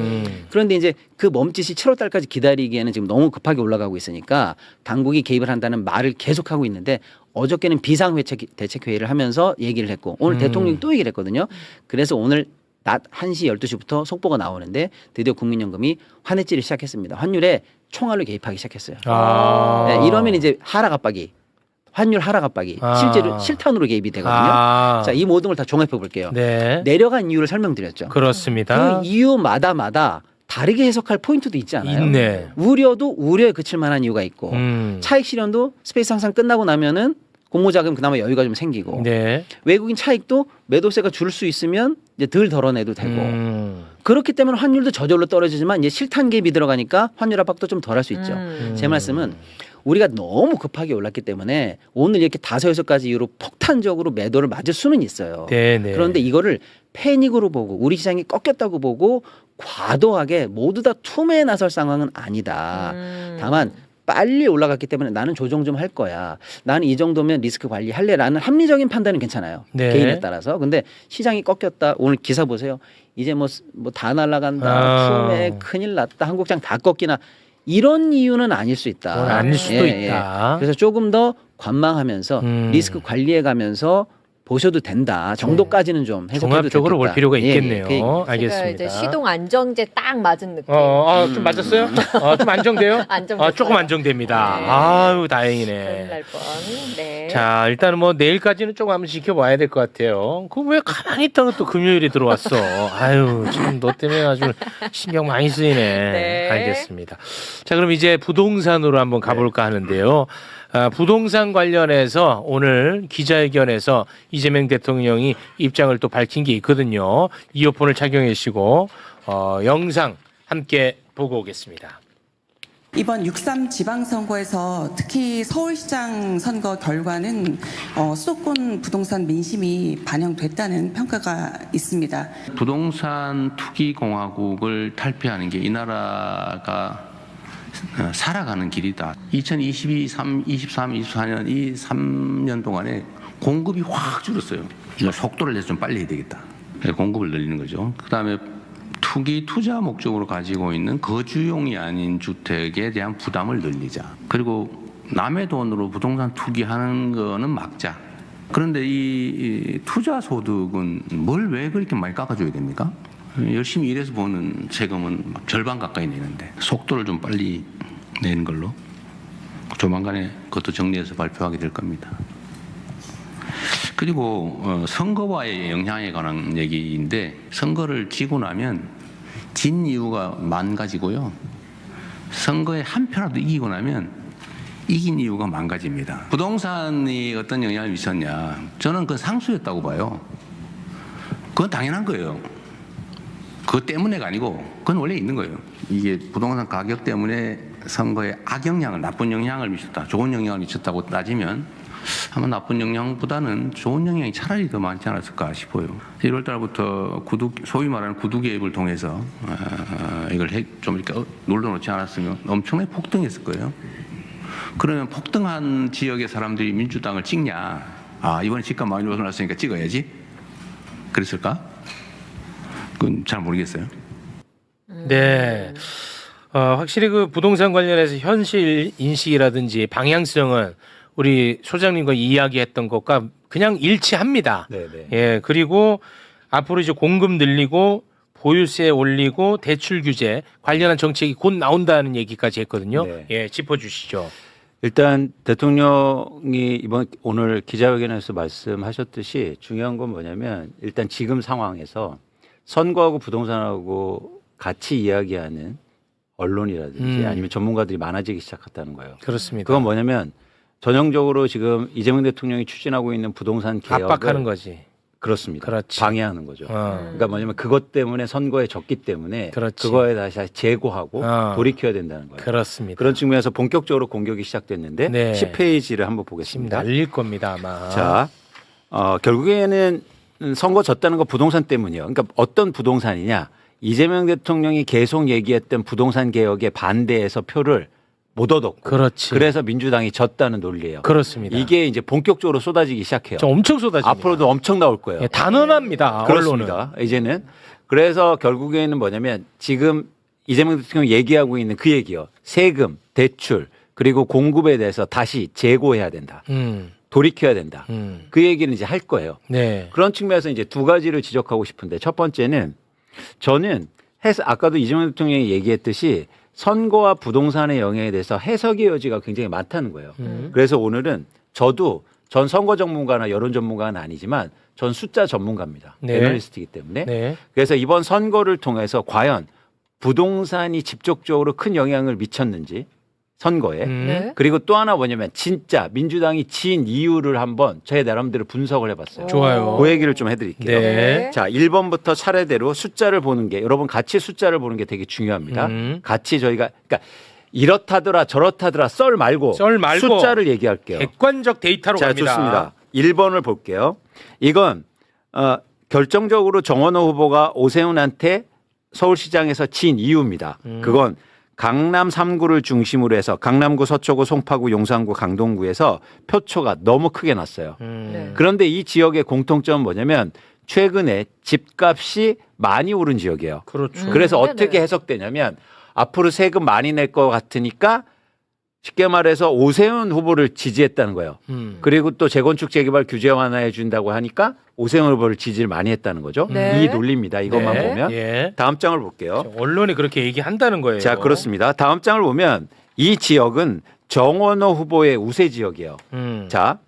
Speaker 1: 그런데 이제 그 멈칫이 7월 달까지 기다리기에는 지금 너무 급하게 올라가고 있으니까 당국이 개입을 한다는 말을 계속하고 있는데 어저께는 비상대책회의를 하면서 얘기를 했고 오늘 대통령이 또 얘기를 했거든요. 그래서 오늘 낮 1시 12시부터 속보가 나오는데 드디어 국민연금이 환해지를 시작했습니다. 환율에 총알로 개입하기 시작했어요. 네, 이러면 이제 하락 압박이 환율 하락 압박이 실제로 실탄으로 개입이 되거든요. 자, 이 모든 걸 다 종합해 볼게요.
Speaker 2: 네.
Speaker 1: 내려간 이유를 설명드렸죠.
Speaker 2: 그렇습니다.
Speaker 1: 그 이유마다 다르게 해석할 포인트도 있지 않아요?
Speaker 2: 있네.
Speaker 1: 우려도 우려에 그칠 만한 이유가 있고 차익 실현도 스페이스 항상 끝나고 나면은 공모자금 그나마 여유가 좀 생기고
Speaker 2: 네.
Speaker 1: 외국인 차익도 매도세가 줄 수 있으면 이제 덜 덜어내도 되고 그렇기 때문에 환율도 저절로 떨어지지만 이제 실탄 개입이 들어가니까 환율 압박도 좀 덜 할 수 있죠. 제 말씀은 우리가 너무 급하게 올랐기 때문에 오늘 이렇게 5-6가지 이유로 폭탄적으로 매도를 맞을 수는 있어요.
Speaker 2: 네네.
Speaker 1: 그런데 이거를 패닉으로 보고 우리 시장이 꺾였다고 보고 과도하게 모두 다 투매에 나설 상황은 아니다. 다만 빨리 올라갔기 때문에 나는 조정 좀 할 거야. 나는 이 정도면 리스크 관리할래라는 합리적인 판단은 괜찮아요.
Speaker 2: 네.
Speaker 1: 개인에 따라서. 근데 시장이 꺾였다. 오늘 기사 보세요. 이제 뭐 다 날아간다. 투매 큰일 났다. 한국장 다 꺾이나. 이런 이유는 아닐 수 있다.
Speaker 2: 아닐 수도 있다.
Speaker 1: 그래서 조금 더 관망하면서 리스크 관리해 가면서 보셔도 된다 정도까지는 좀 해석해도
Speaker 2: 종합적으로 볼
Speaker 1: 됐겠다.
Speaker 2: 필요가
Speaker 1: 예, 예.
Speaker 2: 있겠네요.
Speaker 3: 제가
Speaker 2: 알겠습니다.
Speaker 3: 이제 시동 안정제 딱 맞은 느낌.
Speaker 2: 좀 맞았어요? 좀 안정돼요?
Speaker 3: 안정됐어요.
Speaker 2: 조금 안정됩니다.
Speaker 3: 네.
Speaker 2: 아유,
Speaker 3: 큰일
Speaker 2: 다행이네.
Speaker 3: 날 뻔. 네.
Speaker 2: 자, 일단은 뭐 내일까지는 조금 한번 지켜봐야 될 것 같아요. 그 왜 가만히 있다가 또 금요일에 들어왔어? 아유, 참 너 때문에 아주 신경 많이 쓰이네.
Speaker 3: 네.
Speaker 2: 알겠습니다. 자, 그럼 이제 부동산으로 한번 가볼까 하는데요. 부동산 관련해서 오늘 기자회견에서 이재명 대통령이 입장을 또 밝힌 게 있거든요. 이어폰을 착용해 주시고 영상 함께 보고 오겠습니다.
Speaker 4: 이번 6.3 지방선거에서 특히 서울시장 선거 결과는 수도권 부동산 민심이 반영됐다는 평가가 있습니다.
Speaker 5: 부동산 투기 공화국을 탈피하는 게 이 나라가 살아가는 길이다. 2022, 23, 24년 이 3년 동안에 공급이 확 줄었어요. 이거 속도를 내서 좀 빨리 해야 되겠다. 공급을 늘리는 거죠. 그다음에 투기 투자 목적으로 가지고 있는 거주용이 아닌 주택에 대한 부담을 늘리자. 그리고 남의 돈으로 부동산 투기하는 거는 막자. 그런데 이 투자 소득은 뭘 왜 그렇게 많이 깎아줘야 됩니까? 열심히 일해서 버는 세금은 절반 가까이 내는데 속도를 좀 빨리 내는 걸로 조만간에 그것도 정리해서 발표하게 될 겁니다. 그리고 선거와의 영향에 관한 얘기인데 선거를 지고 나면 진 이유가 망가지고요. 선거에 한 표라도 이기고 나면 이긴 이유가 망가집니다. 부동산이 어떤 영향을 미쳤냐. 저는 그 상수였다고 봐요. 그건 당연한 거예요. 그것 때문에가 아니고 그건 원래 있는 거예요. 이게 부동산 가격 때문에 선거에 악영향을 나쁜 영향을 미쳤다. 좋은 영향을 미쳤다고 따지면 아마 나쁜 영향보다는 좋은 영향이 차라리 더 많지 않았을까 싶어요. 1월 달부터 소위 말하는 구두 개입을 통해서 이걸 좀 이렇게 눌러놓지 않았으면 엄청나게 폭등했을 거예요. 그러면 폭등한 지역의 사람들이 민주당을 찍냐? 이번에 집값 많이 올랐으니까 찍어야지. 그랬을까? 그건 잘 모르겠어요.
Speaker 2: 네. 확실히 그 부동산 관련해서 현실 인식이라든지 방향성은 우리 소장님과 이야기했던 것과 그냥 일치합니다.
Speaker 6: 네네.
Speaker 2: 예, 그리고 앞으로 이제 공급 늘리고 보유세 올리고 대출 규제 관련한 정책이 곧 나온다는 얘기까지 했거든요.
Speaker 6: 네.
Speaker 2: 예, 짚어주시죠.
Speaker 6: 일단 대통령이 오늘 기자회견에서 말씀하셨듯이 중요한 건 뭐냐면 일단 지금 상황에서 선거하고 부동산하고 같이 이야기하는 언론이라든지 아니면 전문가들이 많아지기 시작했다는 거예요.
Speaker 2: 그렇습니다.
Speaker 6: 그건 뭐냐면 전형적으로 지금 이재명 대통령이 추진하고 있는 부동산 개혁을
Speaker 2: 압박하는 거지.
Speaker 6: 그렇습니다.
Speaker 2: 그렇지.
Speaker 6: 방해하는 거죠. 그러니까 뭐냐면 그것 때문에 선거에 졌기 때문에
Speaker 2: 그렇지.
Speaker 6: 그거에 다시 제고하고
Speaker 2: 어.
Speaker 6: 돌이켜야 된다는 거예요.
Speaker 2: 그렇습니다.
Speaker 6: 그런 측면에서 본격적으로 공격이 시작됐는데
Speaker 2: 네.
Speaker 6: 10페이지를 한번
Speaker 2: 지금
Speaker 6: 보겠습니다.
Speaker 2: 날릴 겁니다 아마.
Speaker 6: 자, 결국에는 선거 졌다는 거 부동산 때문이에요. 그러니까 어떤 부동산이냐? 이재명 대통령이 계속 얘기했던 부동산 개혁에 반대해서 표를 못 얻었고,
Speaker 2: 그렇지.
Speaker 6: 그래서 민주당이 졌다는 논리예요.
Speaker 2: 그렇습니다.
Speaker 6: 이게 이제 본격적으로 쏟아지기 시작해요.
Speaker 2: 저 엄청 쏟아집니다.
Speaker 6: 앞으로도 엄청 나올 거예요.
Speaker 2: 예, 단언합니다. 언론은.
Speaker 6: 그렇습니다. 이제는 그래서 결국에는 뭐냐면 지금 이재명 대통령 얘기하고 있는 그 얘기요. 세금, 대출 그리고 공급에 대해서 다시 재고해야 된다. 돌이켜야 된다. 그 얘기는 이제 할 거예요.
Speaker 2: 네.
Speaker 6: 그런 측면에서 이제 두 가지를 지적하고 싶은데 첫 번째는 저는 아까도 이재명 대통령이 얘기했듯이 선거와 부동산의 영향에 대해서 해석의 여지가 굉장히 많다는 거예요. 그래서 오늘은 저도 전 선거 전문가나 여론 전문가는 아니지만 전 숫자 전문가입니다.
Speaker 2: 네.
Speaker 6: 애널리스트이기 때문에.
Speaker 2: 네.
Speaker 6: 그래서 이번 선거를 통해서 과연 부동산이 직접적으로 큰 영향을 미쳤는지 선거에
Speaker 3: 네.
Speaker 6: 그리고 또 하나 뭐냐면 진짜 민주당이 진 이유를 한번 제 나름대로 분석을 해봤어요.
Speaker 2: 좋아요.
Speaker 6: 그 얘기를 좀 해드릴게요.
Speaker 2: 네.
Speaker 6: 자, 1번부터 차례대로 숫자를 보는 게 여러분 같이 숫자를 보는 게 되게 중요합니다. 같이 저희가 그러니까 이렇다더라 저렇다더라 썰 말고 숫자를 얘기할게요.
Speaker 2: 객관적 데이터로
Speaker 6: 자,
Speaker 2: 갑니다.
Speaker 6: 좋습니다. 1번을 볼게요. 이건 결정적으로 정원호 후보가 오세훈한테 서울시장에서 진 이유입니다. 그건 강남 3구를 중심으로 해서 강남구, 서초구, 송파구, 용산구, 강동구에서 표초가 너무 크게 났어요.
Speaker 3: 네.
Speaker 6: 그런데 이 지역의 공통점은 뭐냐면 최근에 집값이 많이 오른 지역이에요.
Speaker 2: 그렇죠.
Speaker 6: 그래서
Speaker 3: 네네.
Speaker 6: 어떻게 해석되냐면 앞으로 세금 많이 낼 것 같으니까 쉽게 말해서 오세훈 후보를 지지했다는 거예요. 그리고 또 재건축 재개발 규제 완화해 준다고 하니까 오세훈 후보를 지지를 많이 했다는 거죠.
Speaker 3: 네.
Speaker 6: 이 논리입니다. 이것만
Speaker 3: 네.
Speaker 6: 보면.
Speaker 2: 예.
Speaker 6: 다음 장을 볼게요.
Speaker 2: 언론이 그렇게 얘기한다는 거예요.
Speaker 6: 자, 그렇습니다. 다음 장을 보면 이 지역은 정원호 후보의 우세 지역이에요. 자,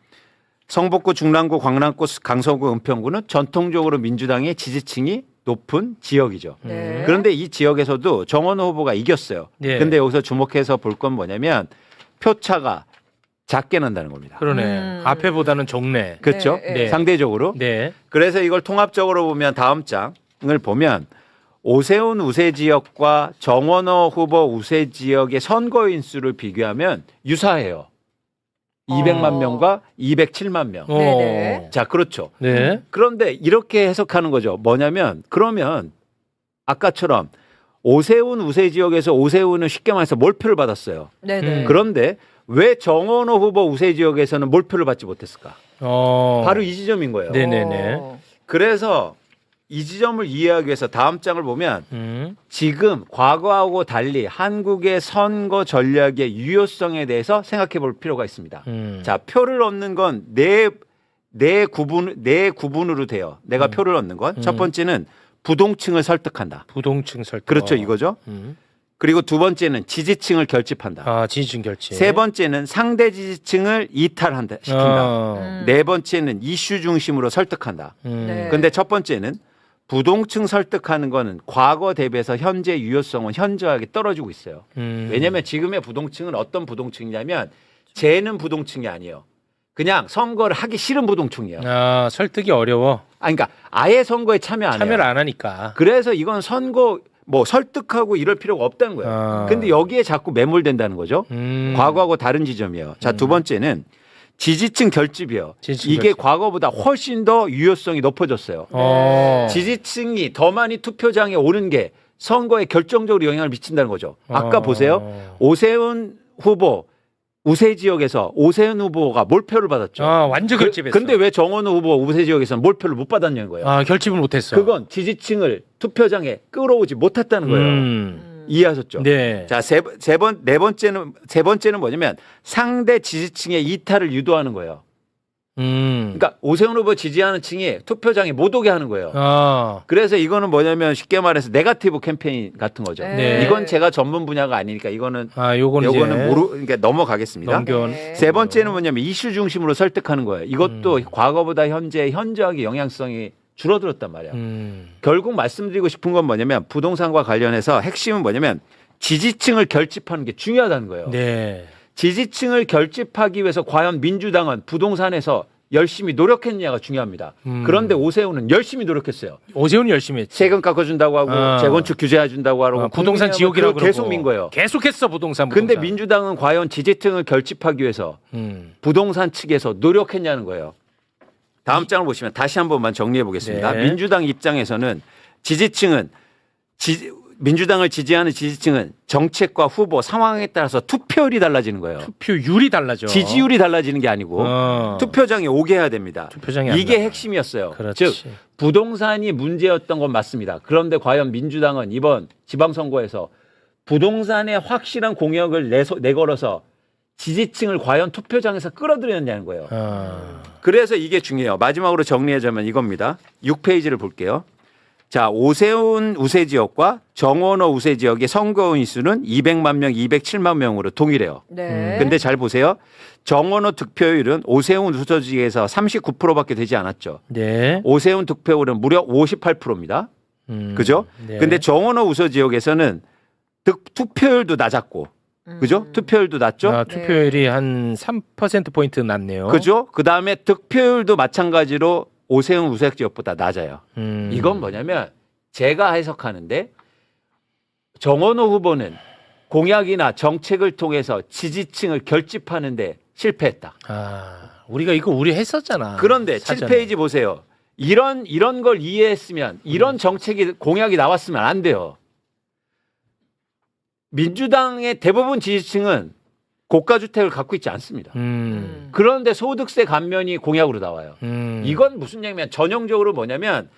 Speaker 6: 성북구, 중랑구, 광남구, 강서구, 은평구는 전통적으로 민주당의 지지층이 높은 지역이죠.
Speaker 3: 네.
Speaker 6: 그런데 이 지역에서도 정원호 후보가 이겼어요.
Speaker 2: 예.
Speaker 6: 근데 여기서 주목해서 볼 건 뭐냐면 표차가 작게 난다는 겁니다.
Speaker 2: 그러네. 앞에보다는 적네.
Speaker 6: 그렇죠?
Speaker 3: 네,
Speaker 2: 네.
Speaker 6: 상대적으로.
Speaker 2: 네.
Speaker 6: 그래서 이걸 통합적으로 보면 다음 장을 보면 오세훈 우세 지역과 정원호 후보 우세 지역의 선거인 수를 비교하면 유사해요. 200만 명과 207만 명.
Speaker 3: 네네.
Speaker 6: 자, 그렇죠.
Speaker 2: 네.
Speaker 6: 그런데 이렇게 해석하는 거죠. 뭐냐면 그러면 아까처럼 오세훈 우세 지역에서 오세훈은 쉽게 말해서 몰표를 받았어요.
Speaker 3: 네네.
Speaker 6: 그런데 왜 정원호 후보 우세 지역에서는 몰표를 받지 못했을까? 바로 이 지점인 거예요.
Speaker 2: 네네네.
Speaker 6: 그래서 이 지점을 이해하기 위해서 다음 장을 보면 지금 과거하고 달리 한국의 선거 전략의 유효성에 대해서 생각해 볼 필요가 있습니다. 자, 표를 얻는 건 네 구분으로 돼요. 내가 표를 얻는 건. 첫 번째는 부동층을 설득한다.
Speaker 2: 부동층 설득.
Speaker 6: 그렇죠, 이거죠. 그리고 두 번째는 지지층을 결집한다.
Speaker 2: 아, 지지층 결집.
Speaker 6: 세 번째는 상대 지지층을 이탈한다 시킨다.
Speaker 2: 어.
Speaker 6: 네 번째는 이슈 중심으로 설득한다.
Speaker 3: 네.
Speaker 6: 근데 첫 번째는 부동층 설득하는 거는 과거 대비해서 현재 유효성은 현저하게 떨어지고 있어요. 왜냐하면 지금의 부동층은 어떤 부동층이냐면 쟤는 부동층이 아니에요. 그냥 선거를 하기 싫은 부동층이에요.
Speaker 2: 아, 설득이 어려워.
Speaker 6: 그러니까 아예 선거에 참여 안 해요.
Speaker 2: 참여를 안 하니까.
Speaker 6: 그래서 이건 선거 뭐 설득하고 이럴 필요가 없다는 거예요.
Speaker 2: 아.
Speaker 6: 근데 여기에 자꾸 매몰된다는 거죠. 과거하고 다른 지점이에요. 자, 두 번째는 지지층 결집이에요.
Speaker 2: 지지층
Speaker 6: 이게
Speaker 2: 결집.
Speaker 6: 과거보다 훨씬 더 유효성이 높아졌어요.
Speaker 2: 어.
Speaker 6: 지지층이 더 많이 투표장에 오는 게 선거에 결정적으로 영향을 미친다는 거죠. 아까 보세요. 오세훈 후보 우세 지역에서 오세훈 후보가 몰표를 받았죠.
Speaker 2: 아, 완전 결집했어.
Speaker 6: 근데 왜 정원호 후보 우세 지역에서는 몰표를 못 받았냐는 거예요.
Speaker 2: 아, 결집을 못했어.
Speaker 6: 그건 지지층을 투표장에 끌어오지 못했다는 거예요. 이해하셨죠?
Speaker 2: 네.
Speaker 6: 자, 세 번째는 뭐냐면 상대 지지층의 이탈을 유도하는 거예요. 그러니까 오세훈 후보 지지하는 층이 투표장에 못 오게 하는 거예요.
Speaker 2: 아.
Speaker 6: 그래서 이거는 뭐냐면 쉽게 말해서 네거티브 캠페인 같은 거죠.
Speaker 3: 네.
Speaker 6: 이건 제가 전문 분야가 아니니까 이거는
Speaker 2: 아, 요거는
Speaker 6: 그러니까 넘어가겠습니다.
Speaker 2: 넘겨.
Speaker 3: 네.
Speaker 6: 세 번째는 뭐냐면 이슈 중심으로 설득하는 거예요. 이것도 과거보다 현저하게 영향성이 줄어들었단 말이야. 결국 말씀드리고 싶은 건 뭐냐면 부동산과 관련해서 핵심은 뭐냐면 지지층을 결집하는 게 중요하다는 거예요.
Speaker 2: 네.
Speaker 6: 지지층을 결집하기 위해서 과연 민주당은 부동산에서 열심히 노력했느냐가 중요합니다. 그런데 오세훈은 열심히 노력했어요.
Speaker 2: 오세훈이 열심히 했지.
Speaker 6: 세금 깎아준다고 하고
Speaker 2: 어.
Speaker 6: 재건축 규제해준다고 하고
Speaker 2: 부동산 지옥이라고
Speaker 6: 그걸 계속
Speaker 2: 그러고.
Speaker 6: 민 거예요.
Speaker 2: 계속했어 부동산.
Speaker 6: 근데 민주당은 과연 지지층을 결집하기 위해서 부동산 측에서 노력했냐는 거예요. 다음 장을 보시면 다시 한 번만 정리해 보겠습니다.
Speaker 2: 네.
Speaker 6: 민주당 입장에서는 지지층은 민주당을 지지하는 지지층은 정책과 후보 상황에 따라서 투표율이 달라지는 거예요.
Speaker 2: 투표율이 달라져.
Speaker 6: 지지율이 달라지는 게 아니고 투표장에 오게 해야 됩니다.
Speaker 2: 투표장에 안
Speaker 6: 이게
Speaker 2: 나가.
Speaker 6: 핵심이었어요.
Speaker 2: 그렇지.
Speaker 6: 즉 부동산이 문제였던 건 맞습니다. 그런데 과연 민주당은 이번 지방선거에서 부동산에 확실한 공약을 내걸어서 지지층을 과연 투표장에서 끌어들였냐는 거예요. 그래서 이게 중요해요. 마지막으로 정리하자면 이겁니다. 6페이지를 볼게요. 자, 오세훈 우세 지역과 정원호 우세 지역의 선거인 수는 200만 명, 207만 명으로 동일해요.
Speaker 3: 네.
Speaker 6: 근데 잘 보세요. 정원호 득표율은 오세훈 우세 지역에서 39%밖에 되지 않았죠.
Speaker 2: 네.
Speaker 6: 오세훈 득표율은 무려 58%입니다. 그죠?
Speaker 2: 네.
Speaker 6: 근데 정원호 우세 지역에서는 투표율도 낮았고, 그죠? 투표율도 낮죠?
Speaker 2: 아, 투표율이 한 3%포인트 낮네요.
Speaker 6: 그죠? 그 다음에 득표율도 마찬가지로 오세훈 우세 지역보다 낮아요. 이건 뭐냐면 제가 해석하는데 정원호 후보는 공약이나 정책을 통해서 지지층을 결집하는데 실패했다.
Speaker 2: 아, 우리가 이거 했었잖아.
Speaker 6: 그런데
Speaker 2: 사전에.
Speaker 6: 7페이지 보세요. 이런 걸 이해했으면 이런 정책이 공약이 나왔으면 안 돼요. 민주당의 대부분 지지층은 고가주택을 갖고 있지 않습니다. 그런데 소득세 감면이 공약으로 나와요. 이건 무슨 얘기냐면 전형적으로 뭐냐면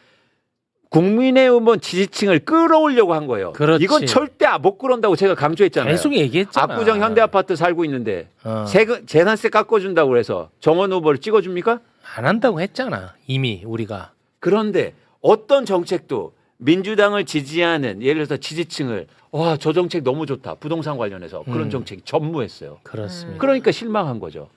Speaker 6: 국민의힘은 지지층을 끌어오려고 한 거예요.
Speaker 2: 그렇지.
Speaker 6: 이건 절대 못 끌어온다고 제가 강조했잖아요.
Speaker 2: 계속 얘기했잖아.
Speaker 6: 압구정 현대아파트 살고 있는데 재산세 깎아준다고 그래서 정원 후보를 찍어줍니까?
Speaker 2: 안 한다고 했잖아. 이미 우리가.
Speaker 6: 그런데 어떤 정책도 민주당을 지지하는 예를 들어서 지지층을 와, 저 정책 너무 좋다. 부동산 관련해서 그런 정책이 전무했어요.
Speaker 2: 그렇습니다.
Speaker 6: 그러니까 실망한 거죠.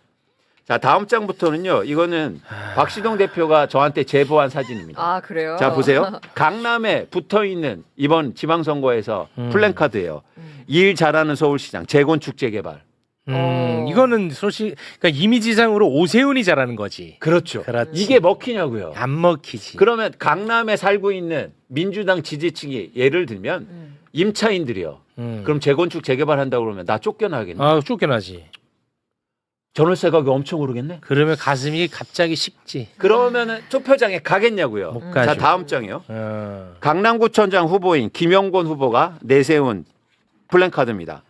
Speaker 6: 자, 다음 장부터는요. 이거는 박시동 대표가 저한테 제보한 사진입니다.
Speaker 3: 아, 그래요?
Speaker 6: 자, 보세요. 강남에 붙어 있는 이번 지방선거에서 플랜카드예요. 일 잘하는 서울시장, 재건축 재개발.
Speaker 2: 이거는 솔직히 그러니까 이미지상으로 오세훈이 잘하는 거지.
Speaker 6: 그렇죠.
Speaker 2: 그렇지.
Speaker 6: 이게 먹히냐고요.
Speaker 2: 안 먹히지.
Speaker 6: 그러면 강남에 살고 있는 민주당 지지층이 예를 들면 임차인들이요. 그럼 재건축 재개발한다고 그러면 나 쫓겨나겠네.
Speaker 2: 아, 쫓겨나지.
Speaker 6: 전월세 가격이 엄청 오르겠네.
Speaker 2: 그러면 가슴이 갑자기 식지.
Speaker 6: 그러면은 투표장에 가겠냐고요.
Speaker 2: 못
Speaker 6: 자,
Speaker 2: 가죠.
Speaker 6: 다음 장이요. 강남구청장 후보인 김영곤 후보가 내세운 플랜카드입니다.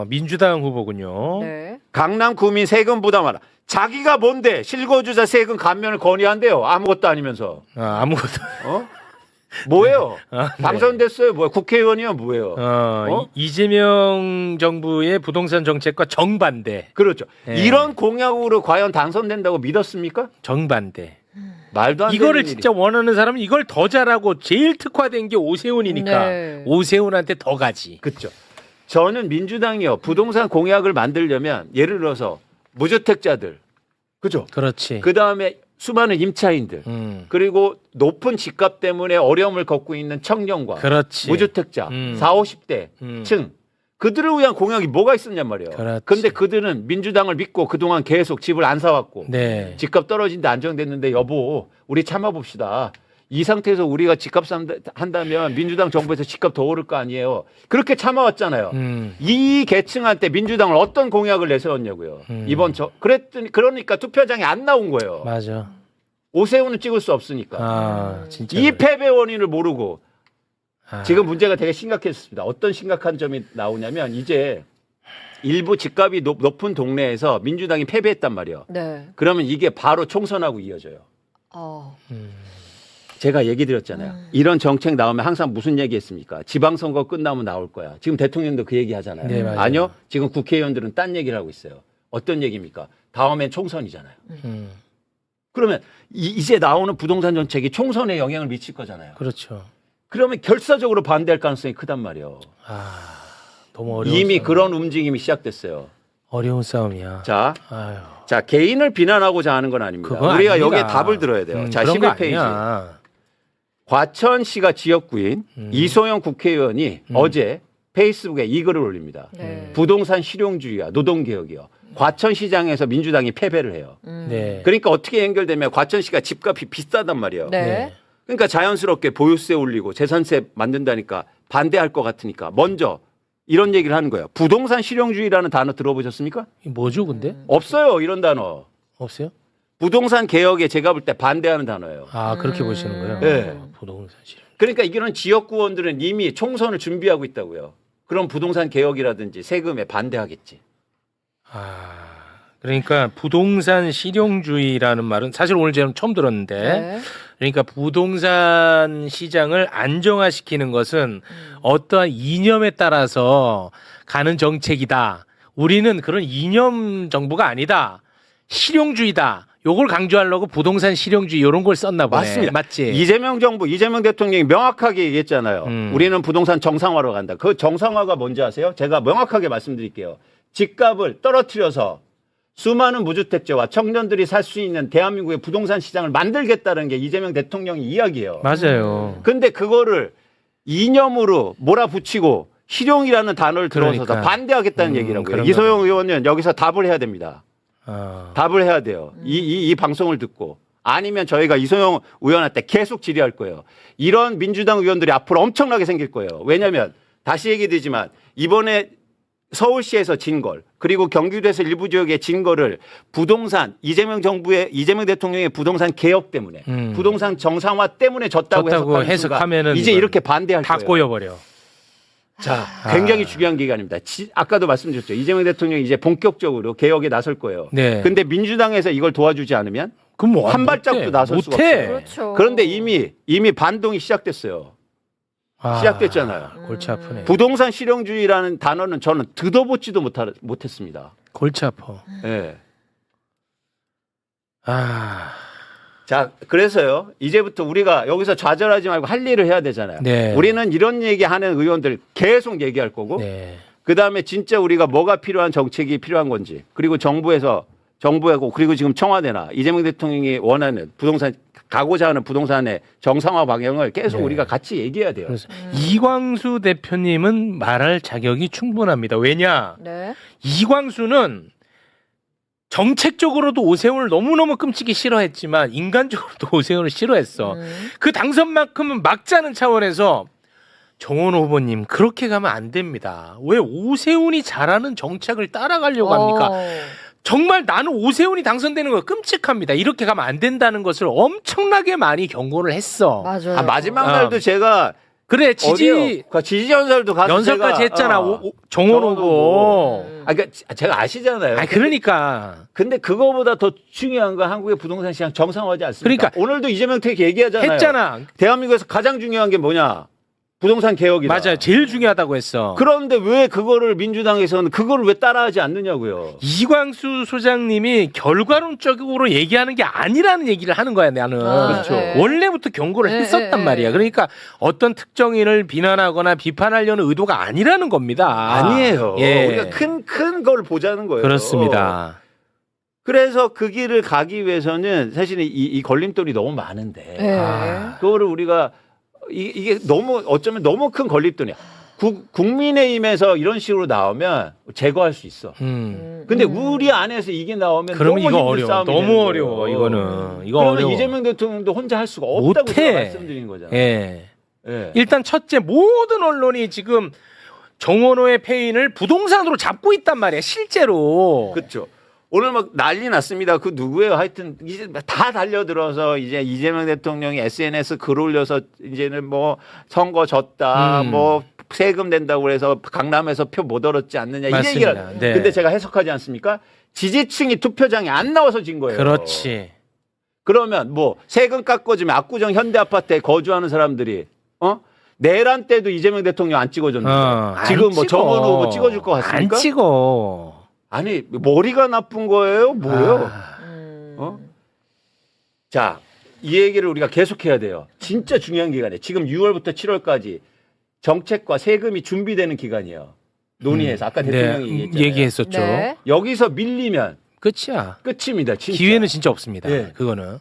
Speaker 2: 민주당 후보군요.
Speaker 3: 네.
Speaker 6: 강남 구민 세금 부담하라. 자기가 뭔데 실거주자 세금 감면을 건의한대요. 아무것도 아니면서.
Speaker 2: 아무것도.
Speaker 6: 뭐예요?
Speaker 2: 네.
Speaker 6: 당선됐어요. 뭐야? 국회의원이요? 뭐예요?
Speaker 2: 이재명 정부의 부동산 정책과 정반대.
Speaker 6: 그렇죠.
Speaker 2: 네.
Speaker 6: 이런 공약으로 과연 당선된다고 믿었습니까?
Speaker 2: 정반대.
Speaker 6: 말도 안 되는
Speaker 2: 이거를
Speaker 6: 일이.
Speaker 2: 진짜 원하는 사람은 이걸 더 잘하고 제일 특화된 게 오세훈이니까
Speaker 3: 네.
Speaker 2: 오세훈한테 더 가지.
Speaker 6: 그렇죠. 저는 민주당이요. 부동산 공약을 만들려면 예를 들어서 무주택자들. 그죠?
Speaker 2: 그렇지.
Speaker 6: 그다음에 수많은 임차인들. 그리고 높은 집값 때문에 어려움을 겪고 있는 청년과
Speaker 2: 그렇지.
Speaker 6: 무주택자 40, 50대 층 그들을 위한 공약이 뭐가 있었냔 말이에요.
Speaker 2: 그렇지.
Speaker 6: 근데 그들은 민주당을 믿고 그동안 계속 집을 안 사왔고
Speaker 2: 네.
Speaker 6: 집값 떨어진데 안정됐는데 여보 우리 참아봅시다. 이 상태에서 우리가 집값 한다면 민주당 정부에서 집값 더 오를 거 아니에요. 그렇게 참아왔잖아요. 이 계층한테 민주당을 어떤 공약을 내세웠냐고요. 이번 그랬더니 그러니까 투표장에 안 나온 거예요.
Speaker 2: 맞아.
Speaker 6: 오세훈은 찍을 수 없으니까.
Speaker 2: 진짜.
Speaker 6: 이 패배 원인을 모르고
Speaker 2: 아.
Speaker 6: 지금 문제가 되게 심각했습니다. 어떤 심각한 점이 나오냐면 이제 일부 집값이 높은 동네에서 민주당이 패배했단 말이에요.
Speaker 3: 네.
Speaker 6: 그러면 이게 바로 총선하고 이어져요. 제가 얘기 드렸잖아요. 이런 정책 나오면 항상 무슨 얘기 했습니까? 지방선거 끝나면 나올 거야. 지금 대통령도 그 얘기 하잖아요.
Speaker 2: 네, 맞아요.
Speaker 6: 아니요. 지금 국회의원들은 딴 얘기를 하고 있어요. 어떤 얘기입니까? 다음엔 총선이잖아요. 그러면 이제 나오는 부동산 정책이 총선에 영향을 미칠 거잖아요.
Speaker 2: 그렇죠.
Speaker 6: 그러면 결사적으로 반대할 가능성이 크단 말이에요.
Speaker 2: 너무 어려운
Speaker 6: 이미
Speaker 2: 싸움.
Speaker 6: 그런 움직임이 시작됐어요.
Speaker 2: 어려운 싸움이야.
Speaker 6: 자, 개인을 비난하고자 하는 건 아닙니다.
Speaker 2: 그건
Speaker 6: 우리가
Speaker 2: 아닙니다.
Speaker 6: 여기에 답을 들어야 돼요. 자,
Speaker 2: 그런 거
Speaker 6: 11페이지.
Speaker 2: 아니야.
Speaker 6: 과천시가 지역구인 이소영 국회의원이 어제 페이스북에 이 글을 올립니다.
Speaker 3: 네.
Speaker 6: 부동산 실용주의와 노동개혁이요. 과천시장에서 민주당이 패배를 해요.
Speaker 2: 네.
Speaker 6: 그러니까 어떻게 연결되면 과천시가 집값이 비싸단 말이에요.
Speaker 3: 네.
Speaker 6: 그러니까 자연스럽게 보유세 올리고 재산세 만든다니까 반대할 것 같으니까 먼저 이런 얘기를 하는 거예요. 부동산 실용주의라는 단어 들어보셨습니까?
Speaker 2: 이게 뭐죠, 근데?
Speaker 6: 없어요. 이런 단어.
Speaker 2: 없어요?
Speaker 6: 부동산 개혁에 제가 볼 때 반대하는 단어예요.
Speaker 2: 그렇게 보시는 거예요?
Speaker 6: 네.
Speaker 2: 부동산 실용.
Speaker 6: 그러니까 이거는 지역구원들은 이미 총선을 준비하고 있다고요. 그럼 부동산 개혁이라든지 세금에 반대하겠지.
Speaker 2: 그러니까 부동산 실용주의라는 말은 사실 오늘 제가 처음 들었는데
Speaker 3: 네.
Speaker 2: 그러니까 부동산 시장을 안정화시키는 것은 어떠한 이념에 따라서 가는 정책이다. 우리는 그런 이념 정부가 아니다. 실용주의다. 요걸 강조하려고 부동산 실용주의 이런 걸 썼나 보네.
Speaker 6: 맞습니다.
Speaker 2: 맞지?
Speaker 6: 이재명 정부, 이재명 대통령이 명확하게 얘기했잖아요. 우리는 부동산 정상화로 간다. 그 정상화가 뭔지 아세요? 제가 명확하게 말씀드릴게요. 집값을 떨어뜨려서 수많은 무주택자와 청년들이 살 수 있는 대한민국의 부동산 시장을 만들겠다는 게 이재명 대통령의 이야기예요.
Speaker 2: 맞아요.
Speaker 6: 근데 그거를 이념으로 몰아붙이고 실용이라는 단어를 들어서서
Speaker 2: 그러니까.
Speaker 6: 반대하겠다는 얘기라고요.
Speaker 2: 그런가
Speaker 6: 이소영 의원은 여기서 답을 해야 됩니다.
Speaker 2: 아,
Speaker 6: 답을 해야 돼요. 이 방송을 듣고. 아니면 저희가 이소영 의원한테 계속 질의할 거예요. 이런 민주당 의원들이 앞으로 엄청나게 생길 거예요. 왜냐하면 다시 얘기드리지만 이번에 서울시에서 진 걸, 그리고 경기도에서 일부 지역에 진 거를 부동산 이재명 대통령의 부동산 개혁 때문에 부동산 정상화 때문에 졌다고
Speaker 2: 해석하면은
Speaker 6: 이제 이렇게 반대할
Speaker 2: 다
Speaker 6: 거예요.
Speaker 2: 꼬여버려.
Speaker 6: 자, 굉장히 중요한 기간입니다. 아까도 말씀드렸죠. 이재명 대통령이 이제 본격적으로 개혁에 나설 거예요.
Speaker 2: 네.
Speaker 6: 근데 민주당에서 이걸 도와주지 않으면
Speaker 2: 그럼 뭐
Speaker 6: 한 발짝도 나설 수가
Speaker 2: 못해.
Speaker 6: 없어요.
Speaker 3: 그렇죠.
Speaker 6: 그런데 이미 반동이 시작됐어요. 시작됐잖아요.
Speaker 2: 골치 아프네.
Speaker 6: 부동산 실용주의라는 단어는 저는 듣어보지도 못했습니다.
Speaker 2: 골치 아파.
Speaker 6: 예.
Speaker 2: 아,
Speaker 6: 자, 그래서요. 이제부터 우리가 여기서 좌절하지 말고 할 일을 해야 되잖아요.
Speaker 2: 네.
Speaker 6: 우리는 이런 얘기하는 의원들 계속 얘기할 거고,
Speaker 2: 네.
Speaker 6: 그다음에 진짜 우리가 뭐가 필요한 정책이 필요한 건지, 그리고 정부하고 그리고 지금 청와대나 이재명 대통령이 원하는 부동산 가고자 하는 부동산의 정상화 방향을 계속
Speaker 2: 네.
Speaker 6: 우리가 같이 얘기해야 돼요.
Speaker 2: 그래서 이광수 대표님은 말할 자격이 충분합니다. 왜냐?
Speaker 3: 네.
Speaker 2: 이광수는 정책적으로도 오세훈을 너무너무 끔찍이 싫어했지만 인간적으로도 오세훈을 싫어했어. 그 당선만큼은 막자는 차원에서 정원호 후보님 그렇게 가면 안 됩니다. 왜 오세훈이 잘하는 정책을 따라가려고 합니까? 정말 나는 오세훈이 당선되는 거 끔찍합니다. 이렇게 가면 안 된다는 것을 엄청나게 많이 경고를 했어.
Speaker 3: 맞아요.
Speaker 6: 아, 마지막 날도 제가
Speaker 2: 그래
Speaker 6: 지지 연설도 가서
Speaker 2: 연설까지
Speaker 6: 제가,
Speaker 2: 했잖아. 정원호 후보.
Speaker 6: 아, 그러니까 제가 아시잖아요.
Speaker 2: 아, 그러니까.
Speaker 6: 근데 그거보다 더 중요한 건 한국의 부동산 시장 정상화하지 않습니까?
Speaker 2: 그러니까
Speaker 6: 오늘도 이재명 특히 얘기하잖아요.
Speaker 2: 했잖아.
Speaker 6: 대한민국에서 가장 중요한 게 뭐냐? 부동산 개혁이다.
Speaker 2: 맞아요. 제일 중요하다고 했어.
Speaker 6: 그런데 왜 그거를 민주당에서는 그거를 왜 따라하지 않느냐고요.
Speaker 2: 이광수 소장님이 결과론적으로 얘기하는 게 아니라는 얘기를 하는 거야, 나는.
Speaker 6: 그렇죠.
Speaker 3: 네.
Speaker 2: 원래부터 경고를
Speaker 3: 네,
Speaker 2: 했었단
Speaker 3: 네,
Speaker 2: 말이야.
Speaker 3: 네.
Speaker 2: 그러니까 어떤 특정인을 비난하거나 비판하려는 의도가 아니라는 겁니다.
Speaker 6: 아니에요.
Speaker 2: 예.
Speaker 6: 우리가 큰 걸 보자는 거예요.
Speaker 2: 그렇습니다.
Speaker 6: 그래서 그 길을 가기 위해서는 사실은 이 걸림돌이 너무 많은데
Speaker 3: 네.
Speaker 6: 그거를 우리가 이게 너무 어쩌면 너무 큰 걸림돌이야. 국민의힘에서 이런 식으로 나오면 제거할 수 있어. 근데 우리 안에서 이게 나오면
Speaker 2: 그러면
Speaker 6: 너무
Speaker 2: 이거
Speaker 6: 힘든
Speaker 2: 어려워.
Speaker 6: 싸움이 되는
Speaker 2: 너무
Speaker 6: 거예요.
Speaker 2: 어려워. 이거는. 이거
Speaker 6: 그러면
Speaker 2: 어려워.
Speaker 6: 이재명 대통령도 혼자 할 수가 없다고
Speaker 2: 못해.
Speaker 6: 제가 말씀드린 거잖아요.
Speaker 2: 예.
Speaker 6: 예.
Speaker 2: 일단 첫째 모든 언론이 지금 정원호의 패인을 부동산으로 잡고 있단 말이야. 실제로.
Speaker 6: 그렇죠. 오늘 막 난리 났습니다. 그 누구예요? 하여튼 이제 다 달려들어서 이제 이재명 대통령이 SNS 글 올려서 이제는 뭐 선거 졌다, 뭐 세금 낸다고 그래서 강남에서 표 못 얻었지 않느냐 이
Speaker 2: 맞습니다.
Speaker 6: 얘기를.
Speaker 2: 네.
Speaker 6: 근데 제가 해석하지 않습니까? 지지층이 투표장에 안 나와서 진 거예요.
Speaker 2: 그렇지.
Speaker 6: 그러면 뭐 세금 깎아주면 압구정 현대아파트에 거주하는 사람들이 내란 때도 이재명 대통령 안 찍어줬는데 지금 뭐 정원호 후보 찍어줄 것 같습니까?
Speaker 2: 안 찍어.
Speaker 6: 아니 머리가 나쁜 거예요? 뭐예요? 자, 이 얘기를 우리가 계속해야 돼요. 진짜 중요한 기간이에요. 지금 6월부터 7월까지 정책과 세금이 준비되는 기간이에요. 논의해서 아까 대통령이 얘기했잖아요.
Speaker 2: 얘기했었죠.
Speaker 3: 네.
Speaker 6: 여기서 밀리면
Speaker 2: 끝이야.
Speaker 6: 끝입니다. 진짜.
Speaker 2: 기회는 진짜 없습니다.
Speaker 6: 예.
Speaker 2: 그거는.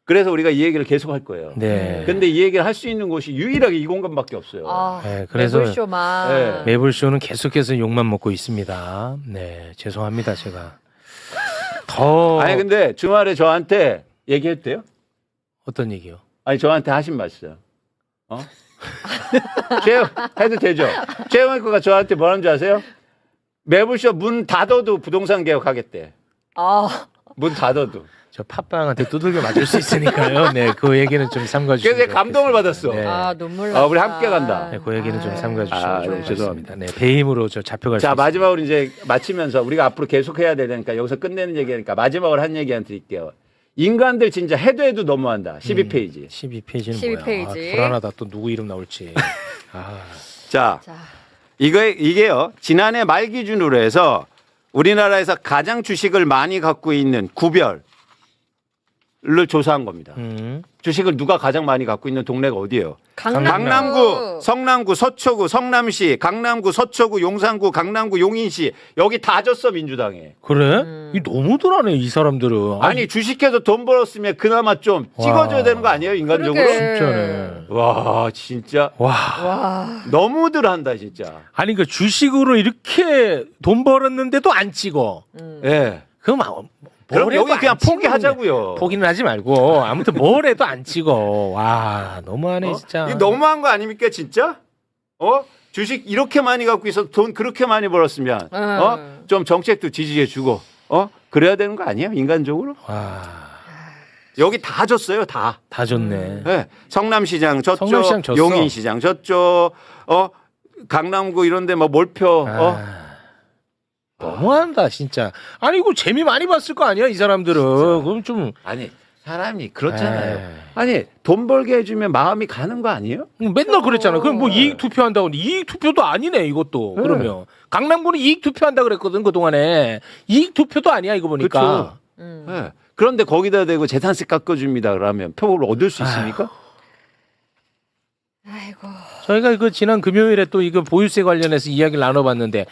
Speaker 6: 그래서 우리가 이 얘기를 계속 할 거예요.
Speaker 2: 네.
Speaker 6: 근데 이 얘기를 할 수 있는 곳이 유일하게 이 공간밖에 없어요.
Speaker 3: 아,
Speaker 2: 네, 그래서
Speaker 3: 매불쇼만.
Speaker 6: 네.
Speaker 2: 매불쇼는 계속해서 욕만 먹고 있습니다. 네, 죄송합니다, 제가. 더
Speaker 6: 아니 근데 주말에 저한테 얘기해도 돼요?
Speaker 2: 어떤 얘기요?
Speaker 6: 아니 저한테 하신 말씀. 해도 되죠? 최영일 거가 저한테 뭐라는 줄 아세요? 매불쇼 문 닫아도 부동산 개혁하겠대.
Speaker 3: 아,
Speaker 6: 문 닫아도.
Speaker 2: 저 팟빵한테 두들겨 맞을 수 있으니까요. 네, 그 얘기는 좀 삼가 주시면
Speaker 6: 그래서 감동을 받았어.
Speaker 2: 네.
Speaker 3: 아, 눈물 나.
Speaker 6: 우리 함께 간다.
Speaker 2: 네, 그 얘기는 좀 삼가 주시면
Speaker 6: 아,
Speaker 2: 좋을 것
Speaker 6: 죄송합니다.
Speaker 2: 같습니다. 네, 배임으로 저 잡혀갈 수
Speaker 6: 자,
Speaker 2: 있습니다.
Speaker 6: 마지막으로 이제 마치면서 우리가 앞으로 계속 해야 되니까 여기서 끝내는 얘기하니까 마지막으로 한 얘기 한 드릴게요. 인간들 진짜 해도 너무한다. 12페이지.
Speaker 2: 12페이지는
Speaker 3: 12페이지.
Speaker 2: 뭐야? 아, 불안하다. 또 누구 이름 나올지. 아,
Speaker 6: 자,
Speaker 3: 자,
Speaker 6: 이게요. 지난해 말 기준으로 해서 우리나라에서 가장 주식을 많이 갖고 있는 구별을 조사한 겁니다. 주식을 누가 가장 많이 갖고 있는 동네가 어디예요? 강남구, 성남구, 서초구, 성남시, 강남구, 서초구, 용산구, 강남구, 용인시 여기 다 졌어 민주당에.
Speaker 2: 그래? 이 너무들하네 이 사람들은.
Speaker 6: 아니 주식해서 돈 벌었으면 그나마 좀 찍어줘야 되는 거 아니에요 인간적으로?
Speaker 3: 그러게.
Speaker 2: 진짜네.
Speaker 6: 와 진짜
Speaker 2: 와.
Speaker 3: 와.
Speaker 6: 너무들 한다 진짜.
Speaker 2: 아니 그 주식으로 이렇게 돈 벌었는데도 안 찍어.
Speaker 6: 예.
Speaker 2: 그럼
Speaker 6: 그럼
Speaker 2: 뭘
Speaker 6: 여기
Speaker 2: 해도
Speaker 6: 그냥
Speaker 2: 안 찍는
Speaker 6: 포기하자고요.
Speaker 2: 포기는 하지 말고 아무튼 뭘 해도 안 찍어. 와 너무하네 진짜.
Speaker 6: 이거 너무한 거 아닙니까 진짜? 주식 이렇게 많이 갖고 있어 돈 그렇게 많이 벌었으면 좀 정책도 지지해주고 그래야 되는 거 아니에요 인간적으로?
Speaker 2: 와.
Speaker 6: 여기 다 줬어요 다.
Speaker 2: 다 좋네.
Speaker 6: 네. 성남시장 저쪽,
Speaker 2: 성남시장 졌어.
Speaker 6: 용인시장 저쪽, 강남구 이런데 뭐 몰표,
Speaker 2: 너무한다 진짜. 아니 이거 재미 많이 봤을 거 아니야 이 사람들은. 그럼 좀
Speaker 6: 아니 사람이 그렇잖아요.
Speaker 2: 에이.
Speaker 6: 아니 돈 벌게 해주면 마음이 가는 거 아니에요?
Speaker 2: 맨날 그랬잖아. 그럼 뭐 이익 투표한다고 하는데 이익 투표도 아니네 이것도.
Speaker 6: 네.
Speaker 2: 그러면 강남구는 이익 투표한다 그랬거든 그 동안에. 이익 투표도 아니야 이거 보니까.
Speaker 6: 네. 그런데 거기다 대고 재산세 깎아줍니다. 그러면 표를 얻을 수 있습니까?
Speaker 3: 아이고.
Speaker 2: 저희가 그 지난 금요일에 또 이거 보유세 관련해서 이야기를 나눠봤는데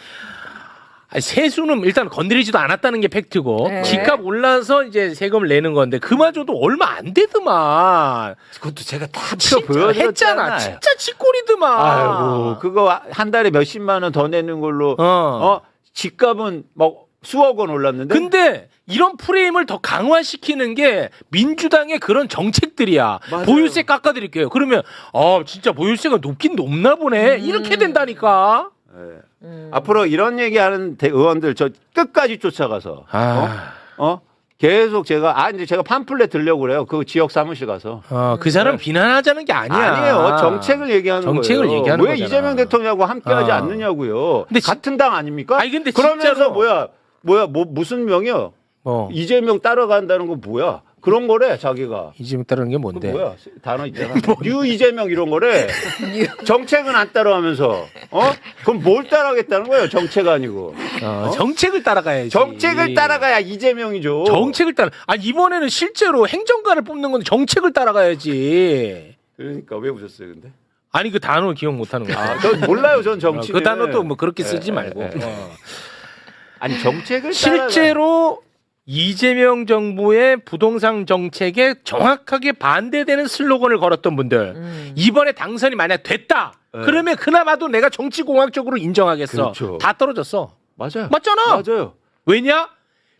Speaker 2: 세수는 일단 건드리지도 않았다는 게 팩트고
Speaker 3: 네.
Speaker 2: 집값 올라서 이제 세금을 내는 건데 그마저도 얼마 안 되더만.
Speaker 6: 그것도 제가 다 표
Speaker 2: 진짜
Speaker 6: 보여줬잖아요.
Speaker 2: 했잖아. 진짜 쥐꼬리더만.
Speaker 6: 아이고 그거 한 달에 몇십만 원 더 내는 걸로
Speaker 2: 어.
Speaker 6: 집값은 막 수억 원 올랐는데.
Speaker 2: 근데 이런 프레임을 더 강화시키는 게 민주당의 그런 정책들이야.
Speaker 6: 맞아요.
Speaker 2: 보유세 깎아드릴게요. 그러면 진짜 보유세가 높긴 높나 보네. 이렇게 된다니까.
Speaker 6: 네. 앞으로 이런 얘기하는 의원들 저 끝까지 쫓아가서 계속 제가 이제 제가 팜플렛 들려고 그래요. 그 지역 사무실 가서.
Speaker 2: 그 사람 비난하자는 게 아니야.
Speaker 6: 아니에요. 정책을 얘기하는
Speaker 2: 정책을
Speaker 6: 거예요.
Speaker 2: 얘기하는
Speaker 6: 왜
Speaker 2: 거잖아.
Speaker 6: 이재명 대통령하고 함께하지
Speaker 2: 어.
Speaker 6: 않느냐고요.
Speaker 2: 근데
Speaker 6: 같은 당 아닙니까?
Speaker 2: 아니, 근데
Speaker 6: 그러면서
Speaker 2: 진짜로.
Speaker 6: 무슨 명이요?
Speaker 2: 어.
Speaker 6: 이재명 따라간다는 거 뭐야? 그런 거래 자기가.
Speaker 2: 이재명 따르는 게
Speaker 6: 그
Speaker 2: 뭔데?
Speaker 6: 뭐야? 단어 있잖아. 뉴 이재명 이런 거래. 정책은 안 따라가면서 그럼 뭘 따라가겠다는 거예요? 정책 아니고.
Speaker 2: 정책을 따라가야지.
Speaker 6: 정책을 따라가야 이재명이죠.
Speaker 2: 정책을 따라. 이번에는 실제로 행정관을 뽑는 건데 정책을 따라가야지.
Speaker 6: 그러니까 왜 웃었어요, 근데?
Speaker 2: 아니 그 단어 기억 못하는 거야.
Speaker 6: 저 몰라요, 전 정치.
Speaker 2: 그 단어도 뭐 그렇게 쓰지 말고.
Speaker 6: 아니 정책을
Speaker 2: 실제로 이재명 정부의 부동산 정책에 정확하게 반대되는 슬로건을 걸었던 분들 이번에 당선이 만약 됐다 그러면 그나마도 내가 정치공학적으로 인정하겠어.
Speaker 6: 그렇죠.
Speaker 2: 다 떨어졌어.
Speaker 6: 맞아요.
Speaker 2: 맞잖아.
Speaker 6: 맞아요.
Speaker 2: 왜냐?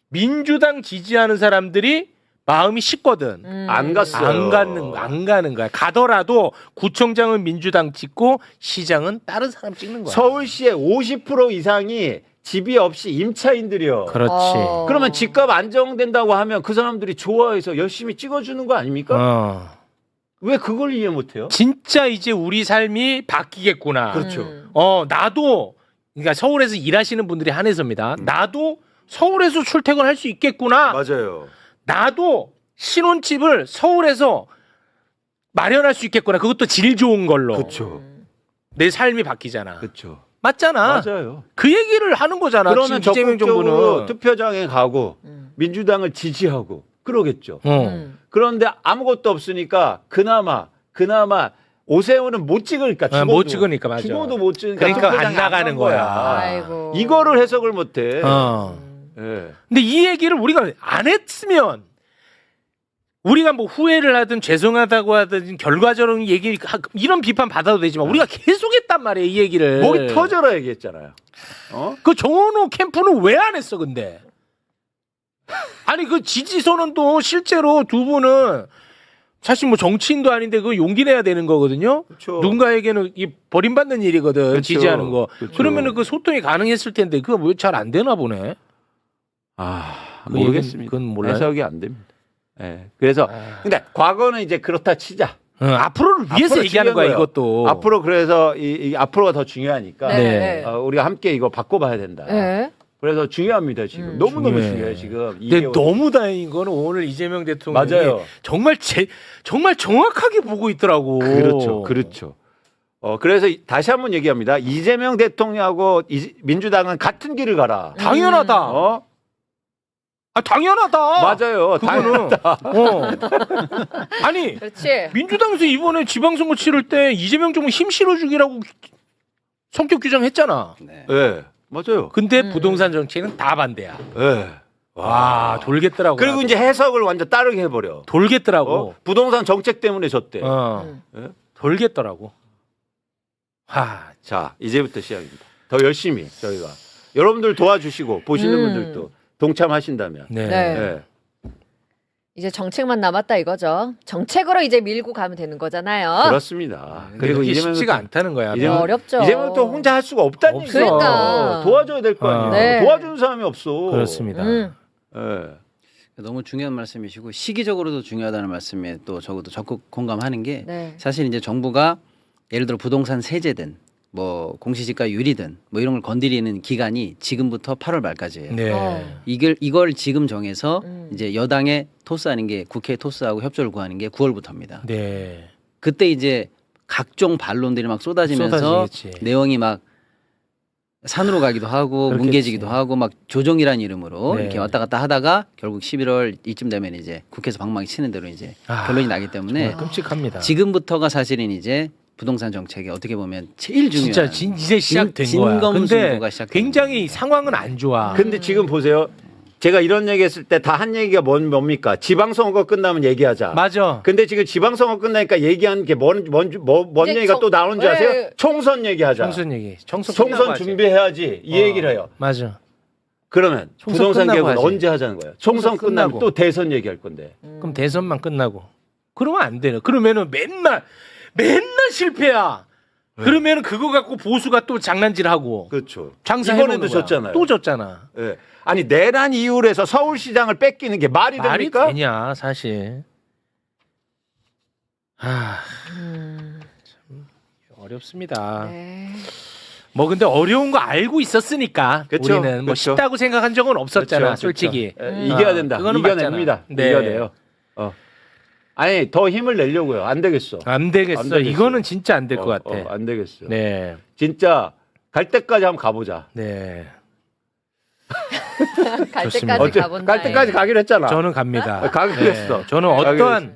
Speaker 2: 민주당 지지하는 사람들이 마음이 식거든.
Speaker 6: 안 갔어요.
Speaker 2: 안 가는 거야. 가더라도 구청장은 민주당 찍고 시장은 다른 사람 찍는 거야.
Speaker 6: 서울시의 50% 이상이 집이 없이 임차인들이요.
Speaker 2: 그렇지.
Speaker 6: 그러면 집값 안정된다고 하면 그 사람들이 좋아해서 열심히 찍어주는 거 아닙니까? 왜 그걸 이해 못해요?
Speaker 2: 진짜 이제 우리 삶이 바뀌겠구나.
Speaker 6: 그렇죠.
Speaker 2: 나도 그러니까 서울에서 일하시는 분들이 한해서입니다. 나도 서울에서 출퇴근할 수 있겠구나.
Speaker 6: 맞아요.
Speaker 2: 나도 신혼집을 서울에서 마련할 수 있겠구나. 그것도 질 좋은 걸로.
Speaker 6: 그렇죠.
Speaker 2: 내 삶이 바뀌잖아.
Speaker 6: 그렇죠.
Speaker 2: 맞잖아.
Speaker 6: 맞아요.
Speaker 2: 그 얘기를 하는 거잖아.
Speaker 6: 그러면
Speaker 2: 지금 이재명
Speaker 6: 적극적으로
Speaker 2: 정부는.
Speaker 6: 투표장에 가고 민주당을 지지하고 그러겠죠. 그런데 아무것도 없으니까 그나마 오세훈은 못 찍으니까 죽어도
Speaker 2: 못 찍으니까 맞아.
Speaker 6: 죽어도 못 찍으니까
Speaker 2: 그러니까
Speaker 6: 투표장에
Speaker 2: 안 나가는
Speaker 6: 간
Speaker 2: 거야.
Speaker 3: 아이고.
Speaker 6: 이거를 해석을 못해. 예.
Speaker 2: 근데 이 얘기를 우리가 안 했으면 우리가 뭐 후회를 하든 죄송하다고 하든 결과적인 얘기 이런 비판 받아도 되지만 우리가 계속했단 말이에요 이 얘기를.
Speaker 6: 목이 터져라 얘기했잖아요.
Speaker 2: 그 정원호 캠프는 왜 안 했어 근데? 아니 그 지지 선언도 실제로 두 분은 사실 뭐 정치인도 아닌데 그 용기 내야 되는 거거든요.
Speaker 6: 그렇죠.
Speaker 2: 누군가에게는 이 버림받는 일이거든.
Speaker 6: 그렇죠.
Speaker 2: 지지하는 거.
Speaker 6: 그렇죠.
Speaker 2: 그러면은 그 소통이 가능했을 텐데 그거 왜 잘 안 되나 보네. 그
Speaker 6: 모르겠습니다.
Speaker 2: 그건 몰라요?
Speaker 6: 해석이 안 됩니다. 예. 그래서 근데 과거는 이제 그렇다 치자.
Speaker 2: 앞으로를 위해서
Speaker 6: 앞으로
Speaker 2: 얘기하는
Speaker 6: 중요한
Speaker 2: 거야
Speaker 6: 거예요.
Speaker 2: 이것도.
Speaker 6: 앞으로 그래서 이 앞으로가 더 중요하니까
Speaker 2: 네.
Speaker 6: 우리가 함께 이거 바꿔봐야 된다.
Speaker 3: 네.
Speaker 6: 그래서 중요합니다 지금. 너무너무
Speaker 2: 중요해.
Speaker 6: 중요해요 지금.
Speaker 2: 근데
Speaker 6: 2개월.
Speaker 2: 너무 다행인 거는 오늘 이재명 대통령이
Speaker 6: 맞아요.
Speaker 2: 정말 정확하게 보고 있더라고.
Speaker 6: 그렇죠. 그래서 다시 한번 얘기합니다. 이재명 대통령하고 민주당은 같은 길을 가라.
Speaker 2: 당연하다. 당연하다.
Speaker 6: 맞아요.
Speaker 2: 그거는. 아니
Speaker 3: 그렇지.
Speaker 2: 민주당에서 이번에 지방선거 치를 때 이재명 정부 힘 실어주기라고 성격 규정했잖아.
Speaker 1: 네.
Speaker 6: 네, 맞아요.
Speaker 2: 근데 부동산 정책은 다 반대야.
Speaker 6: 네.
Speaker 2: 와 돌겠더라고.
Speaker 6: 그리고 이제 해석을 완전 다르게 해버려.
Speaker 2: 돌겠더라고.
Speaker 6: 부동산 정책 때문에 졌대. 네?
Speaker 2: 돌겠더라고.
Speaker 6: 자, 이제부터 시작입니다. 더 열심히 저희가 여러분들 도와주시고 보시는 분들도 동참하신다면.
Speaker 2: 네.
Speaker 3: 네. 이제 정책만 남았다 이거죠. 정책으로 이제 밀고 가면 되는 거잖아요.
Speaker 6: 그렇습니다.
Speaker 2: 그리고 이게
Speaker 6: 이재명
Speaker 2: 쉽지가
Speaker 6: 대통령-
Speaker 2: 않다는 거야.
Speaker 6: 이재명-
Speaker 3: 어렵죠.
Speaker 6: 이재명 또 혼자 할 수가 없다는
Speaker 2: 없어.
Speaker 6: 얘기죠.
Speaker 3: 그러니까.
Speaker 6: 도와줘야 될 거 아니에요.
Speaker 3: 네.
Speaker 6: 도와주는 사람이 없어.
Speaker 2: 그렇습니다.
Speaker 6: 네.
Speaker 1: 너무 중요한 말씀이시고 시기적으로도 중요하다는 말씀에 또 적어도 적극 공감하는 게
Speaker 3: 네.
Speaker 1: 사실 이제 정부가 예를 들어 부동산 세제든 뭐 공시지가 유리든 뭐 이런 걸 건드리는 기간이 지금부터 8월 말까지예요.
Speaker 2: 네.
Speaker 1: 이걸 지금 정해서 이제 여당에 토스하는 게 국회에 토스하고 협조를 구하는 게 9월부터입니다.
Speaker 2: 네.
Speaker 1: 그때 이제 각종 반론들이 막 쏟아지면서
Speaker 2: 쏟아지겠지.
Speaker 1: 내용이 막 산으로 가기도 하고
Speaker 2: 그렇겠지.
Speaker 1: 뭉개지기도 하고 막 조정이라는 이름으로
Speaker 2: 네.
Speaker 1: 이렇게 왔다 갔다 하다가 결국 11월 이쯤 되면 이제 국회에서 방망이 치는 대로 이제 결론이 나기 때문에
Speaker 2: 정말 끔찍합니다.
Speaker 1: 지금부터가 사실은 이제 부동산 정책에 어떻게 보면 제일 중요한
Speaker 2: 진짜 이제 시작된
Speaker 1: 진-
Speaker 2: 거야. 근데
Speaker 1: 진검승부가 시작된
Speaker 2: 굉장히 상황은 안 좋아.
Speaker 6: 근데 지금 보세요. 제가 이런 얘기했을 때 다 한 얘기가 뭡니까? 지방선거 끝나면 얘기하자.
Speaker 2: 맞아.
Speaker 6: 근데 지금 지방선거 끝나니까 얘기한 게 뭔
Speaker 3: 이제
Speaker 6: 얘기가 또 나오는 줄 아세요?
Speaker 3: 네.
Speaker 6: 총선 얘기하자.
Speaker 2: 총선 얘기. 총선
Speaker 6: 총선 준비해야지 이 얘기를 해요.
Speaker 2: 맞아.
Speaker 6: 그러면
Speaker 2: 총선
Speaker 6: 부동산
Speaker 2: 끝나고
Speaker 6: 개혁은
Speaker 2: 하지.
Speaker 6: 언제 하자는 거예요? 총선
Speaker 2: 총선
Speaker 6: 끝나면
Speaker 2: 끝나고.
Speaker 6: 또 대선 얘기할 건데.
Speaker 2: 그럼 대선만 끝나고. 그러면 안 되네. 그러면은 맨날 실패야. 그러면은 그거 갖고 보수가 또 장난질하고
Speaker 6: 그렇죠.
Speaker 2: 장사해놓는
Speaker 6: 이번에도
Speaker 2: 거야.
Speaker 6: 졌잖아요.
Speaker 2: 또 졌잖아.
Speaker 6: 예. 아니 내란 이후로 해서 서울시장을 뺏기는 게 말이
Speaker 2: 말이
Speaker 6: 됩니까?
Speaker 2: 되냐 사실. 참 어렵습니다.
Speaker 3: 네.
Speaker 2: 뭐 근데 어려운 거 알고 있었으니까
Speaker 6: 그쵸,
Speaker 2: 우리는 뭐
Speaker 6: 그쵸.
Speaker 2: 쉽다고 생각한 적은 없었잖아
Speaker 6: 그렇죠,
Speaker 2: 솔직히.
Speaker 6: 그렇죠. 이겨야 된다.
Speaker 2: 그거는
Speaker 6: 이겨냅니다.
Speaker 2: 맞잖아. 네.
Speaker 6: 이겨야 돼요. 아니 더 힘을 내려고요. 안 되겠어.
Speaker 2: 안 되겠어.
Speaker 6: 안 되겠어요.
Speaker 2: 이거는 진짜 안 될 것 같아.
Speaker 6: 안 되겠어.
Speaker 2: 네.
Speaker 6: 진짜 갈 때까지 한번 가보자.
Speaker 2: 네.
Speaker 3: 갈
Speaker 2: 좋습니다.
Speaker 3: 때까지 가본다.
Speaker 6: 갈 때까지 가기로 했잖아.
Speaker 2: 저는 갑니다.
Speaker 6: 가기로 했어.
Speaker 2: 저는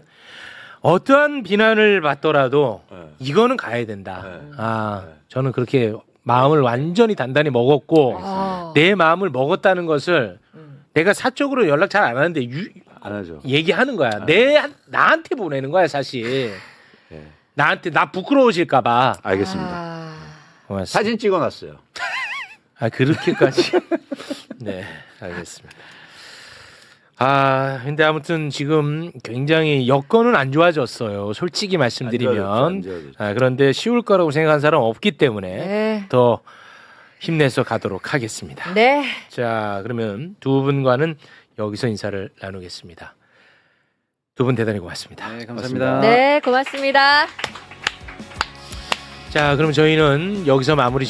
Speaker 2: 어떠한 비난을 받더라도
Speaker 6: 네.
Speaker 2: 이거는 가야 된다.
Speaker 6: 네.
Speaker 2: 저는 그렇게 마음을 완전히 단단히 먹었고
Speaker 3: 아.
Speaker 2: 내 마음을 먹었다는 것을 내가 사적으로 연락 잘 안 하는데
Speaker 6: 안 하죠.
Speaker 2: 얘기하는 거야. 나한테 보내는 거야 사실.
Speaker 6: 네.
Speaker 2: 나한테 나 부끄러우실까봐.
Speaker 6: 알겠습니다.
Speaker 3: 아.
Speaker 2: 고맙습니다.
Speaker 6: 사진 찍어놨어요.
Speaker 2: 그렇게까지. 네, 알겠습니다. 근데 아무튼 지금 굉장히 여건은 안 좋아졌어요. 솔직히 말씀드리면.
Speaker 6: 안 좋아졌죠.
Speaker 2: 그런데 쉬울 거라고 생각한 사람 없기 때문에
Speaker 3: 네.
Speaker 2: 더 힘내서 가도록 하겠습니다.
Speaker 3: 네.
Speaker 2: 자, 그러면 두 분과는 여기서 인사를 나누겠습니다. 두 분 대단히 고맙습니다.
Speaker 1: 네, 감사합니다.
Speaker 3: 네, 고맙습니다.
Speaker 2: 자, 그럼 저희는 여기서 마무리